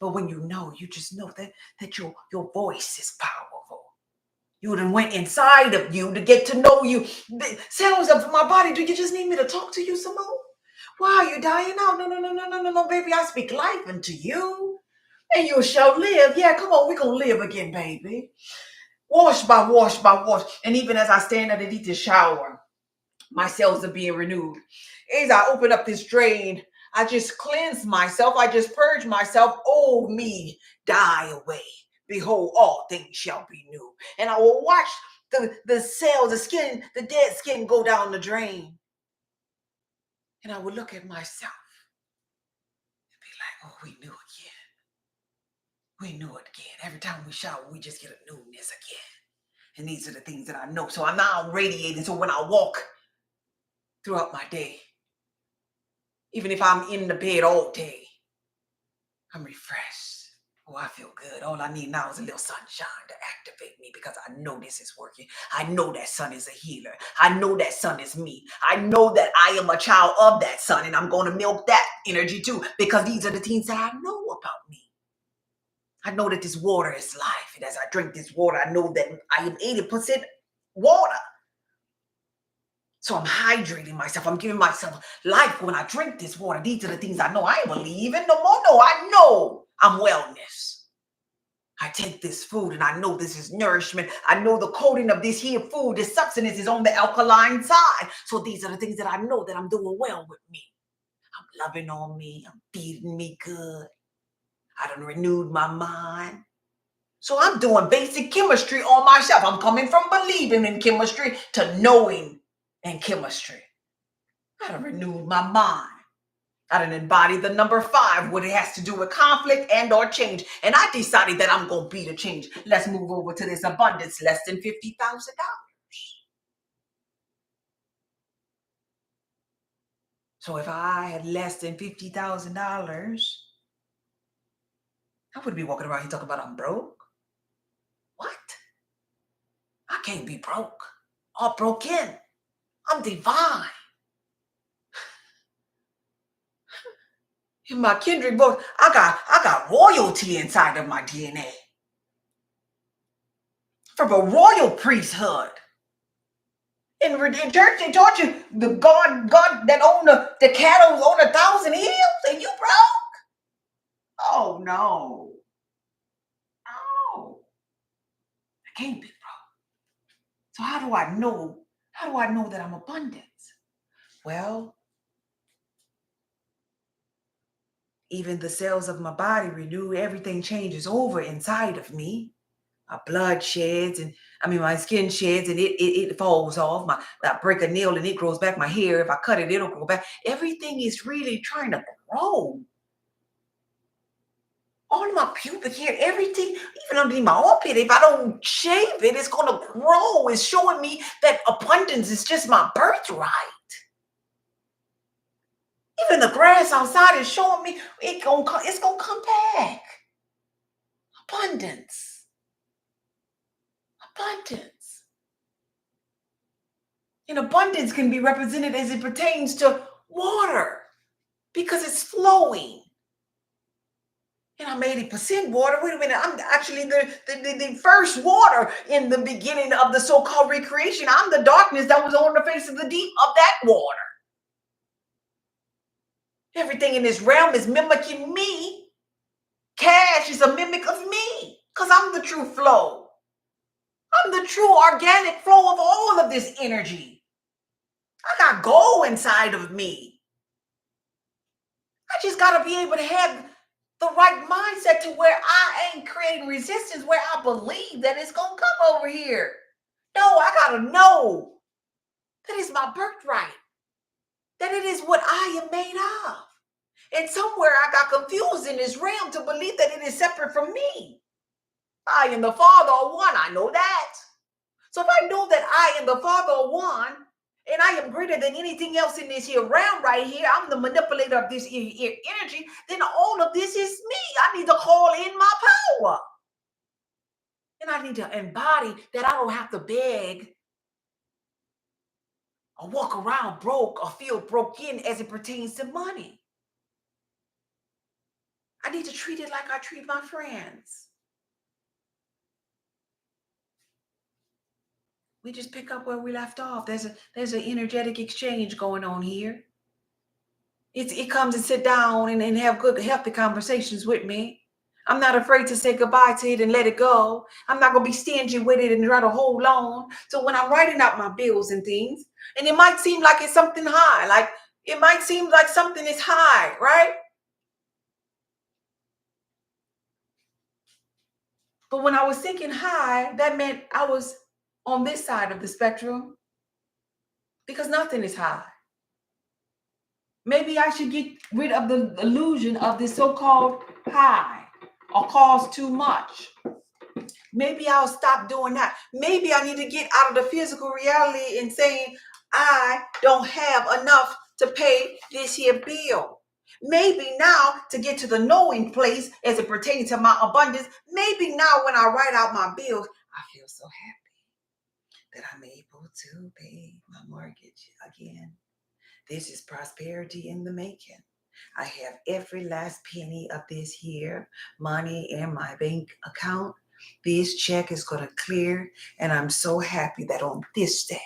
But when you know, you just know that your voice is powerful. You done went inside of you to get to know you. The cells of my body, do you just need me to talk to you some more? Why are you dying out? No, baby. I speak life into you. And you shall live. Yeah, come on, we're gonna live again, baby. Wash by wash by wash. And even as I stand underneath the shower, my cells are being renewed. As I open up this drain, I just cleanse myself. I just purge myself. Oh, me, die away. Behold, all things shall be new. And I will watch the cells, the skin, the dead skin go down the drain. And I will look at myself and be like, oh, we knew again. We knew it again. Every time we shower, we just get a newness again. And these are the things that I know. So I'm now radiating. So when I walk throughout my day, even if I'm in the bed all day, I'm refreshed. Oh, I feel good. All I need now is a little sunshine to activate me, because I know this is working. I know that sun is a healer. I know that sun is me. I know that I am a child of that sun, and I'm going to milk that energy too, because these are the things that I know about me. I know that this water is life. And as I drink this water, I know that I am 80% water. So I'm hydrating myself. I'm giving myself life when I drink this water. These are the things I know. I ain't believing no more. No, I know I'm wellness. I take this food and I know this is nourishment. I know the coating of this here food, this substance is on the alkaline side. So these are the things that I know that I'm doing well with me. I'm loving on me. I'm feeding me good. I done renewed my mind. So I'm doing basic chemistry on myself. I'm coming from believing in chemistry to knowing in chemistry. I done renewed my mind. I done embodied the number 5, what it has to do with conflict and or change. And I decided that I'm going to be the change. Let's move over to this abundance, less than $50,000. So if I had less than $50,000, I wouldn't be walking around here talking about I'm broke. What? I can't be broke or broken. I'm divine. In my kindred book, I got royalty inside of my DNA. From a royal priesthood. In church, they taught you the God that owned the cattle on 1,000 hills, and you broke. Oh no. No. I can't be broke. So how do I know? How do I know that I'm abundant? Well, even the cells of my body renew, everything changes over inside of me. My blood sheds, and my skin sheds, and it falls off. I break a nail and it grows back. My hair, if I cut it, it'll grow back. Everything is really trying to grow. All of my pubic hair, everything, even underneath my armpit, if I don't shave it, it's gonna grow. It's showing me that abundance is just my birthright. Even the grass outside is showing me it's gonna come back. Abundance. Abundance. And abundance can be represented as it pertains to water because it's flowing. And I'm 80% water. Wait a minute. I'm actually the first water in the beginning of the so-called recreation. I'm the darkness that was on the face of the deep of that water. Everything in this realm is mimicking me. Cash is a mimic of me because I'm the true flow. I'm the true organic flow of all of this energy. I got gold inside of me. I just got to be able to have the right mindset to where I ain't creating resistance, where I believe that it's going to come over here. No, I got to know that it's my birthright, that it is what I am made of. And somewhere I got confused in this realm to believe that it is separate from me. I and the Father are one. I know that. So if I know that I and the Father are one, and I am greater than anything else in this here realm right here, I'm the manipulator of this energy, then all of this is me. I need to call in my power. And I need to embody that I don't have to beg or walk around broke or feel broken as it pertains to money. I need to treat it like I treat my friends. We just pick up where we left off. There's an energetic exchange going on here. It comes and sit down and have good, healthy conversations with me. I'm not afraid to say goodbye to it and let it go. I'm not going to be stingy with it and try to hold on. So when I'm writing out my bills and things, and it might seem like it's something high, like it might seem like something is high, right? But when I was thinking high, that meant I was on this side of the spectrum because nothing is high. Maybe I should get rid of the illusion of this so-called high or cause too much. Maybe I'll stop doing that. Maybe I need to get out of the physical reality and saying, I don't have enough to pay this here bill. Maybe now to get to the knowing place as it pertains to my abundance, maybe now when I write out my bills, I feel so happy that I'm able to pay my mortgage again. This is prosperity in the making. I have every last penny of this here money in my bank account. This check is going to clear, and I'm so happy that on this day,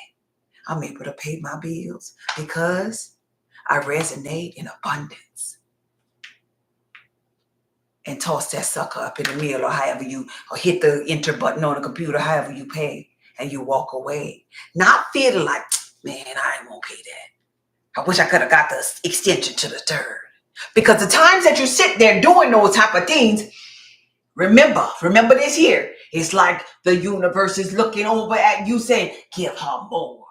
I'm able to pay my bills because I resonate in abundance. And toss that sucker up in the middle or however you, or hit the enter button on the computer, however you pay, and you walk away. Not feeling like, man, I ain't gonna pay that. I wish I could have got the extension to the third. Because the times that you sit there doing those type of things, remember this here. It's like the universe is looking over at you saying, give her more.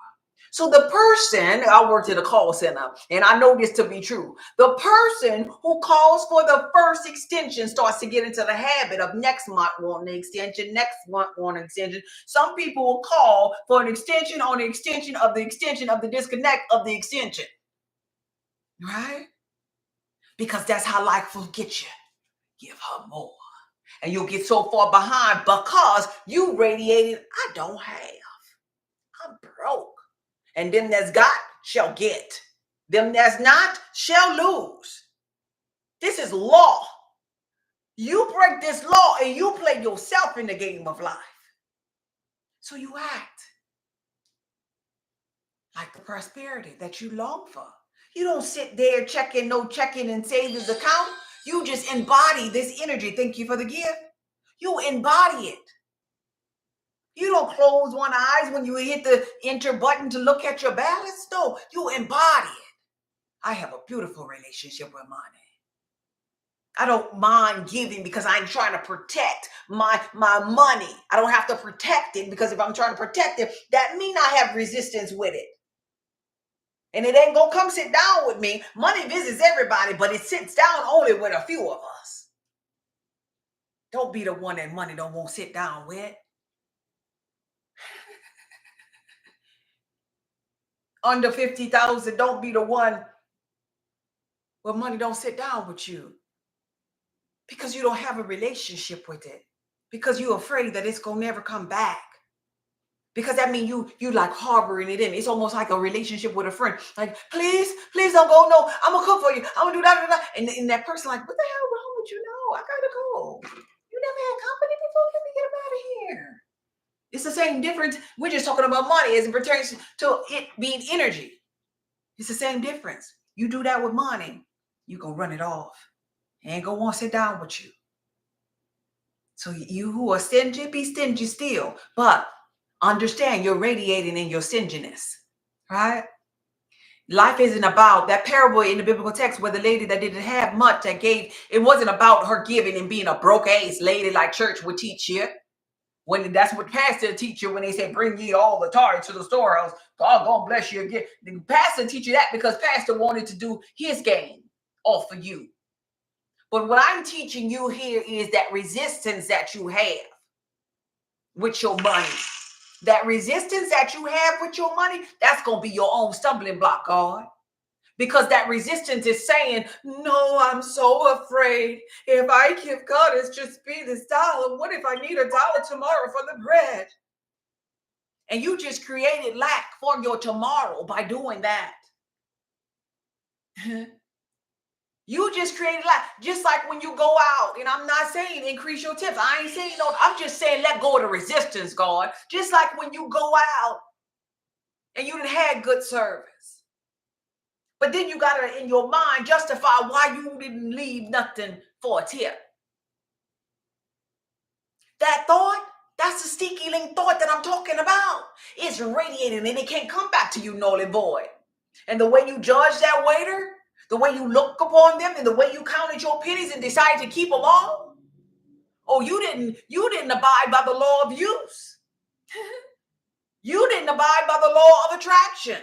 So the person, I worked at a call center, and I know this to be true. The person who calls for the first extension starts to get into the habit of next month wanting an extension, next month wanting an extension. Some people will call for an extension on the extension of the extension of the disconnect of the extension. Right? Because that's how life will get you. Give her more. And you'll get so far behind because you radiated, I don't have. I'm broke. And them that's got shall get. Them that's not shall lose. This is law. You break this law and you play yourself in the game of life. So you act like the prosperity that you long for. You don't sit there checking and savings account. You just embody this energy. Thank you for the gift. You embody it. You don't close one eye when you hit the enter button to look at your balance. No, you embody it. I have a beautiful relationship with money. I don't mind giving because I'm trying to protect my money. I don't have to protect it because if I'm trying to protect it, that means I have resistance with it. And it ain't gonna come sit down with me. Money visits everybody, but it sits down only with a few of us. Don't be the one that money don't want to sit down with. Under 50,000, don't be the one where money don't sit down with you because you don't have a relationship with it. because you're afraid that it's gonna never come back. Because that means you like harboring it in. It's almost like a relationship with a friend. Like, please don't go. No, I'm gonna cook for you. I'm gonna do that. And that person like, what the hell wrong with you? No, I gotta go. You never had company before. Let me get him out of here. It's the same difference. We're just talking about money as it pertains to it being energy. It's the same difference. You do that with money, you gonna run it off. He ain't gonna want to sit down with you. So you who are stingy, be stingy still. But understand you're radiating in your stinginess, right? Life isn't about that parable in the biblical text where the lady that didn't have much that gave. It wasn't about her giving and being a broke ass lady like church would teach you. When that's what pastor teach you when they say bring ye all the tithes to the storehouse, God gonna bless you again. The pastor teach you that because pastor wanted to do his game off of you. But what I'm teaching you here is that resistance that you have with your money. That resistance that you have with your money, that's going to be your own stumbling block, God. Because that resistance is saying, no, I'm so afraid. If I give God, it's just be this dollar. What if I need $1 tomorrow for the bread? And you just created lack for your tomorrow by doing that. You just created lack. Just like when you go out, and I'm not saying increase your tips. I ain't saying no. I'm just saying let go of the resistance, God. Just like when you go out and you done had good service. But then you got to, in your mind, justify why you didn't leave nothing for a tip. That thought, that's the sneaky link thought that I'm talking about. It's radiating and it can't come back to you null and void. And the way you judge that waiter, the way you look upon them, and the way you counted your pennies and decided to keep them all, oh, you didn't abide by the law of use. You didn't abide by the law of attraction.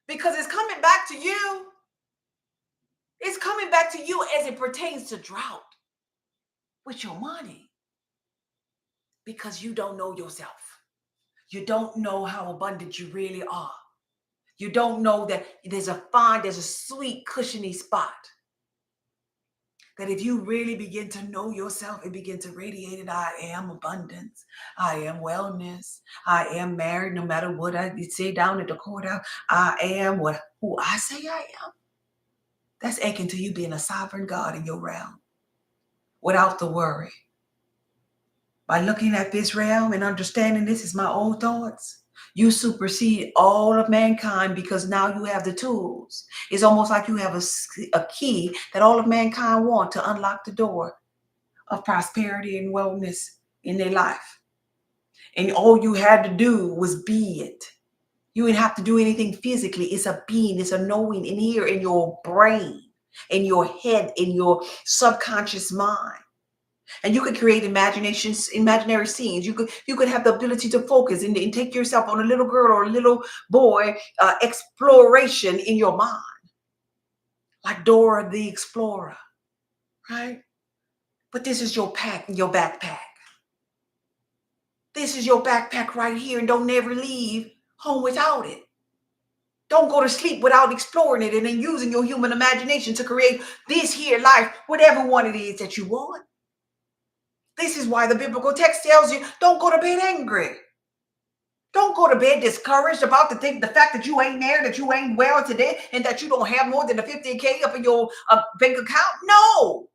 Because it's coming back to you. It's coming back to you as it pertains to drought with your money. Because you don't know yourself. You don't know how abundant you really are. You don't know that there's a sweet, cushiony spot. That if you really begin to know yourself and begin to radiate it, I am abundance. I am wellness. I am married no matter what I say down at the courthouse. I am who I say I am. That's akin to you being a sovereign God in your realm without the worry. By looking at this realm and understanding this is my own thoughts, you supersede all of mankind because now you have the tools. It's almost like you have a key that all of mankind want to unlock the door of prosperity and wellness in their life. And all you had to do was be it. You didn't have to do anything physically. It's a being, it's a knowing in here, in your brain, in your head, in your subconscious mind. And you could create imaginary scenes. You could have the ability to focus and take yourself on a little girl or a little boy exploration in your mind. Like Dora the Explorer, right? But this is your backpack. This is your backpack right here, and don't never leave home without it. Don't go to sleep without exploring it and then using your human imagination to create this here life, whatever one it is that you want. This is why the biblical text tells you, don't go to bed angry. Don't go to bed discouraged about the fact that you ain't there, that you ain't well today, and that you don't have more than the 50K up in your bank account. No,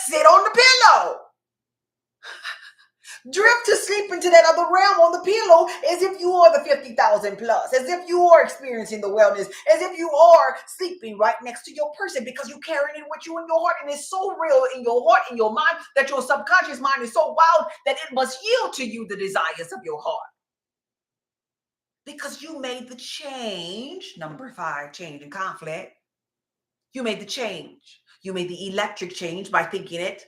fix it on the pillow. Drift to sleep into that other realm on the pillow as if you are the 50,000 plus, as if you are experiencing the wellness, as if you are sleeping right next to your person because you're carrying it with you in your heart. And it's so real in your heart, in your mind, that your subconscious mind is so wild that it must yield to you the desires of your heart. Because you made the change, number 5, change and conflict. You made the change. You made the electric change by thinking it,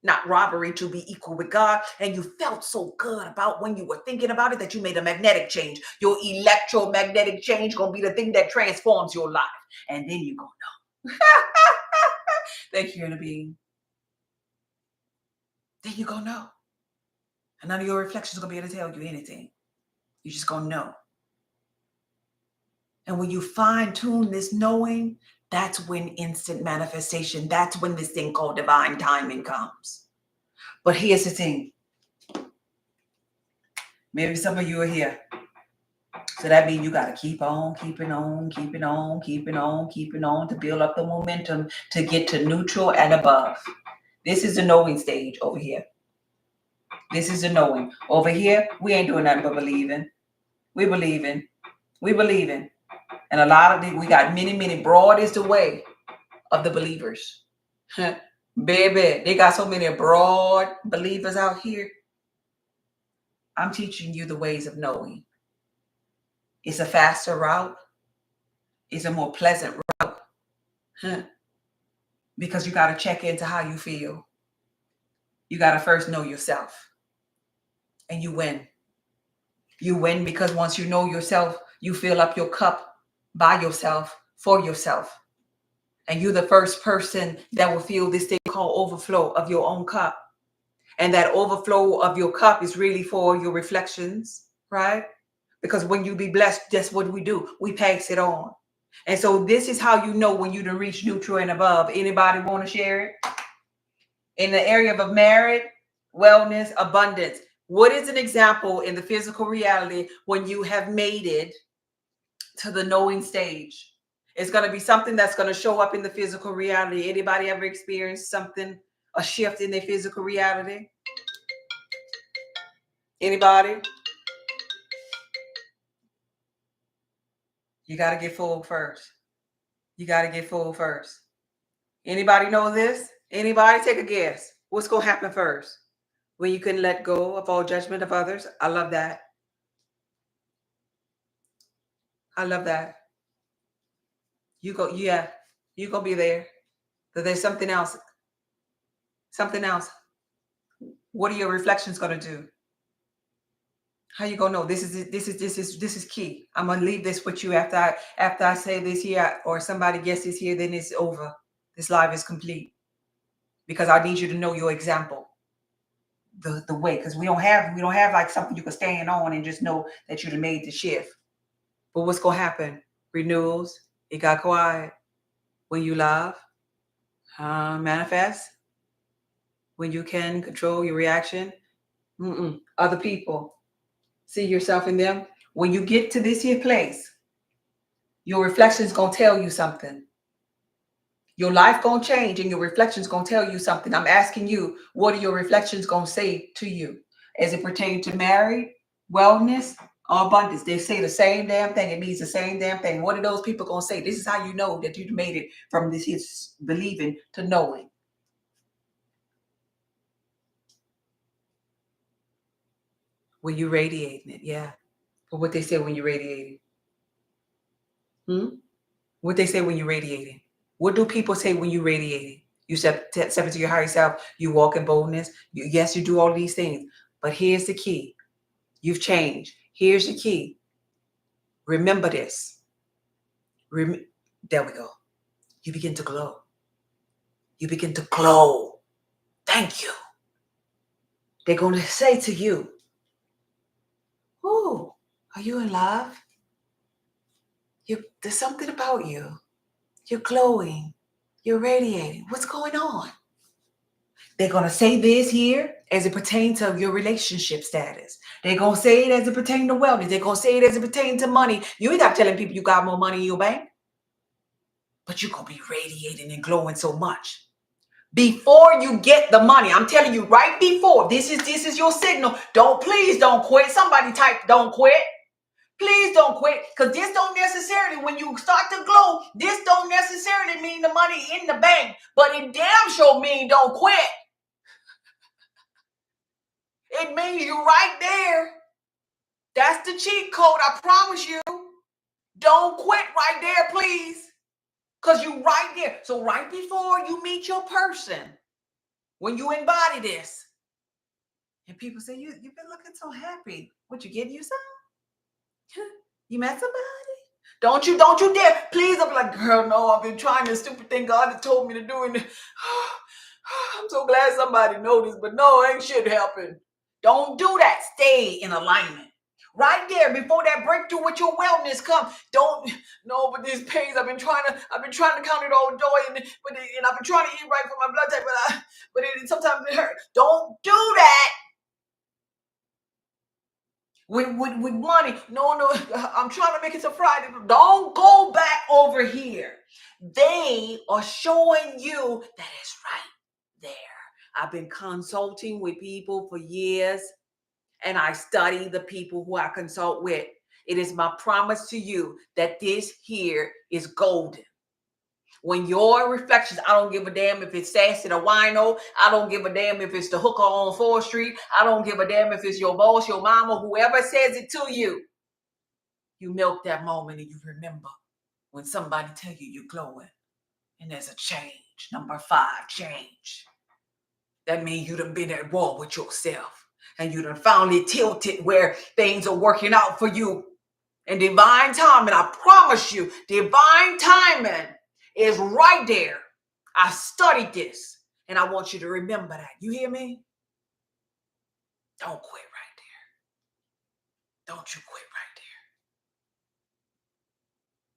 not robbery, to be equal with God. And you felt so good about when you were thinking about it that you made a magnetic change. Your electromagnetic change going to be the thing that transforms your life. And then you're going to know. Thank you, inner being. Then you're going to know. And none of your reflections are going to be able to tell you anything. You're just going to know. And when you fine tune this knowing, that's when instant manifestation, that's when this thing called divine timing comes. But here's the thing. Maybe some of you are here. So that means you got to keep on, keeping on, keeping on, keeping on, keeping on to build up the momentum to get to neutral and above. This is the knowing stage over here. This is the knowing. Over here, we ain't doing nothing but believing. We believing. We believing. And a lot of we got many, broad is the way of the believers. Baby, they got so many broad believers out here. I'm teaching you the ways of knowing. It's a faster route. It's a more pleasant route. Because you got to check into how you feel. You got to first know yourself. And you win. You win because once you know yourself, you fill up your cup by yourself, for yourself. And you're the first person that will feel this thing called overflow of your own cup. And that overflow of your cup is really for your reflections, right? Because when you be blessed, that's what we do. We pass it on. And so this is how you know when you done reach neutral and above. Anybody want to share it? In the area of marriage, wellness, abundance. What is an example in the physical reality when you have made it to the knowing stage? It's going to be something that's going to show up in the physical reality. Anybody ever experienced something, a shift in their physical reality? Anybody? You got to get full first. You got to get full first. Anybody know this? Anybody take a guess? What's going to happen first? When you can let go of all judgment of others? I love that. I love that. You go, yeah, you gonna be there. But there's something else. Something else. What are your reflections gonna do? How you gonna know? This is key. I'm gonna leave this with you after I say this here, or somebody guesses here, then it's over. This live is complete. Because I need you to know your example. The way, because we don't have like something you can stand on and just know that you've made the shift. But what's gonna happen? Renewals. It got quiet. When you love, manifest. When you can control your reaction. Other people. See yourself in them. When you get to this here place, your reflections gonna tell you something. Your life gonna change and your reflections gonna tell you something. I'm asking you, what are your reflections gonna say to you as it pertains to marriage, wellness, or abundance? They say the same damn thing. It means the same damn thing. What are those people gonna say? This is how you know that you've made it from this here believing to knowing. When you radiating it, yeah. But what they say when you're radiating? What they say when you're radiating? What do people say when you're radiating? You step into your higher self. You walk in boldness. Yes, you do all these things. But here's the key. You've changed. Here's the key. Remember this. There we go. You begin to glow. You begin to glow. Thank you. They're going to say to you, "Ooh, are you in love? There's something about you. You're glowing. You're radiating. What's going on?" They're going to say this here as it pertains to your relationship status. They're going to say it as it pertains to wellness. They're going to say it as it pertains to money. You ain't got telling people you got more money in your bank. But you're going to be radiating and glowing so much. Before you get the money, I'm telling you right before, this is your signal. Please don't quit. Somebody type, don't quit. Please don't quit, because this don't necessarily, when you start to glow, this don't necessarily mean the money in the bank, but it damn sure mean don't quit. It means you right there. That's the cheat code, I promise you. Don't quit right there, please, because you right there. So right before you meet your person, when you embody this, and people say, you've been looking so happy. What, you getting you some? You met somebody? Don't you dare. Please, I'm like, girl, no, I've been trying this stupid thing God has told me to do. And I'm so glad somebody noticed, but no, ain't shit happen. Don't do that. Stay in alignment. Right there, before that breakthrough with your wellness come. But these pains, I've been trying to count it all joy, and I've been trying to eat right for my blood type, but sometimes it hurt. Don't do that with money. No, I'm trying to make it to Friday. Don't go back over here. They are showing you that it's right there. I've been consulting with people for years, and I study the people who I consult with. It is my promise to you that this here is golden. When your reflections, I don't give a damn if it's Sassy the Wino. I don't give a damn if it's the hooker on 4th Street. I don't give a damn if it's your boss, your mama, whoever says it to you. You milk that moment and you remember when somebody tell you you're glowing. And there's a change. Number 5, change. That means you done been at war with yourself. And you done finally tilted where things are working out for you. And divine timing, I promise you, divine timing is right there. I studied this, and I want you to remember that. You hear me? Don't quit right there. Don't you quit right there.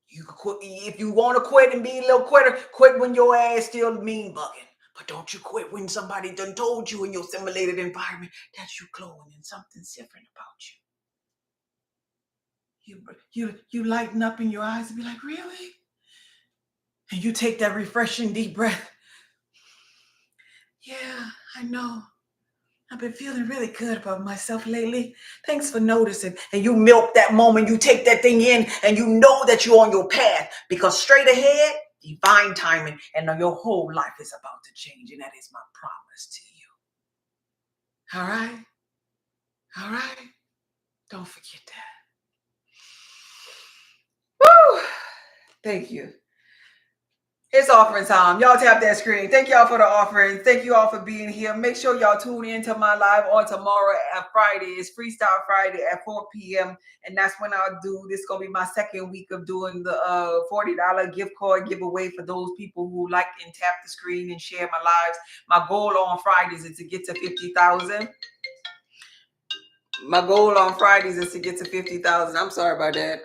You can quit if you want to quit and be a little quitter. Quit when your ass still mean bugging. But don't you quit when somebody done told you in your simulated environment that you glowing and something's different about you. You lighten up in your eyes and be like, really? And you take that refreshing deep breath. Yeah, I know. I've been feeling really good about myself lately. Thanks for noticing. And you milk that moment. You take that thing in and you know that you're on your path, because straight ahead, divine timing, and your whole life is about to change. And that is my promise to you. All right? All right? Don't forget that. Woo! Thank you. It's offering time. Y'all tap that screen. Thank y'all for the offering. Thank you all for being here. Make sure y'all tune in to my live on tomorrow at Friday. It's Freestyle Friday at 4 p.m. And that's when I'll do, this is going to be my second week of doing the $40 gift card giveaway for those people who like and tap the screen and share my lives. My goal on Fridays is to get to 50,000. My goal on Fridays is to get to 50,000. I'm sorry about that.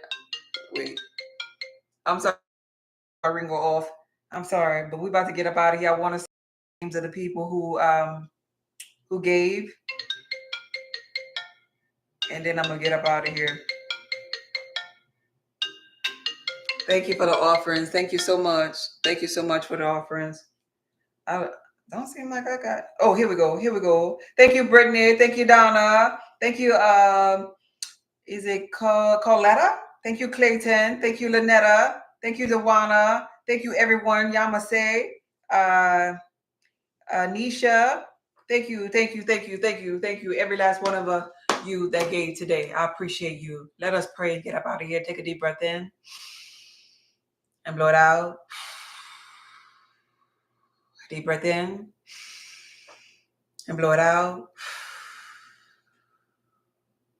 Wait. I'm sorry. My ring go off. I'm sorry, but we're about to get up out of here. I want to see the names of the people who gave, and then I'm gonna get up out of here. Thank you for the offerings. Thank you so much. Thank you so much for the offerings. I don't seem like I got. Oh, here we go. Here we go. Thank you, Brittany. Thank you, Donna. Thank you. Is it Coletta? Thank you, Clayton. Thank you, Lynetta. Thank you, Dewana. Thank you, everyone. Yamase. Nisha, thank you, every last one of you that gave today. I appreciate you. Let us pray and get up out of here. Take a deep breath in and blow it out. Deep breath in and blow it out.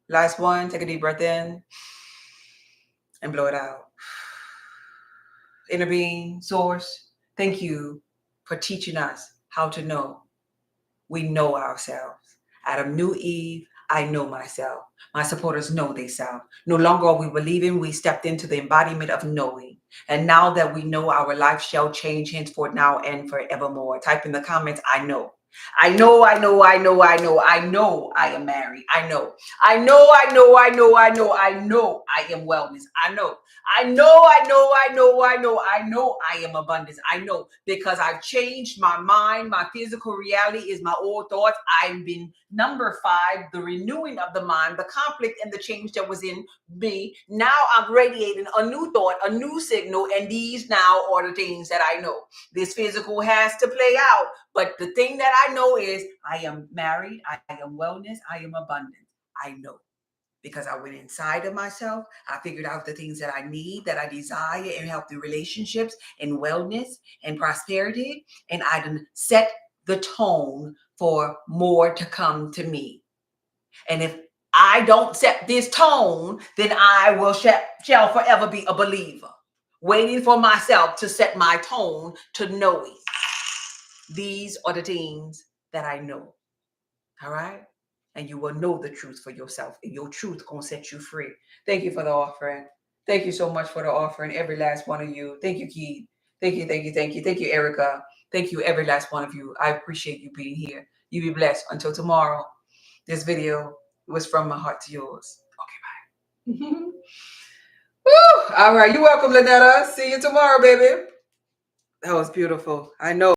Last one, take a deep breath in and blow it out. Inner being, source, thank you for teaching us how to know. We know ourselves. Adam knew Eve. I know myself. My supporters know they self. No longer are we believing. We stepped into the embodiment of knowing. And now that we know, our life shall change henceforth, now and forevermore. Type in the comments, I know. I know I am married. I know I am wellness. I know I am abundance. I know, because I've changed my mind. My physical reality is my old thoughts. I've been number 5, the renewing of the mind, the conflict and the change that was in me. Now I'm radiating a new thought, a new signal, and these now are the things that I know. This physical has to play out, but the thing that I know is I am married, I am wellness, I am abundant. I know, because I went inside of myself. I figured out the things that I need, that I desire in healthy relationships, in wellness and prosperity, and I done set the tone for more to come to me. And if I don't set this tone, then I will shall forever be a believer, waiting for myself to set my tone to knowing. These are the things that I know. All right? And you will know the truth for yourself, and your truth gonna set you free. Thank you for the offering. Thank you so much for the offering, every last one of you. Thank you, Keith. Thank you, Erica. Thank you, every last one of you. I appreciate you being here. You be blessed. Until tomorrow, this video was from my heart to yours. Okay, bye. Woo! All right, you're welcome, Lynetta. See you tomorrow, baby. That was beautiful. I know.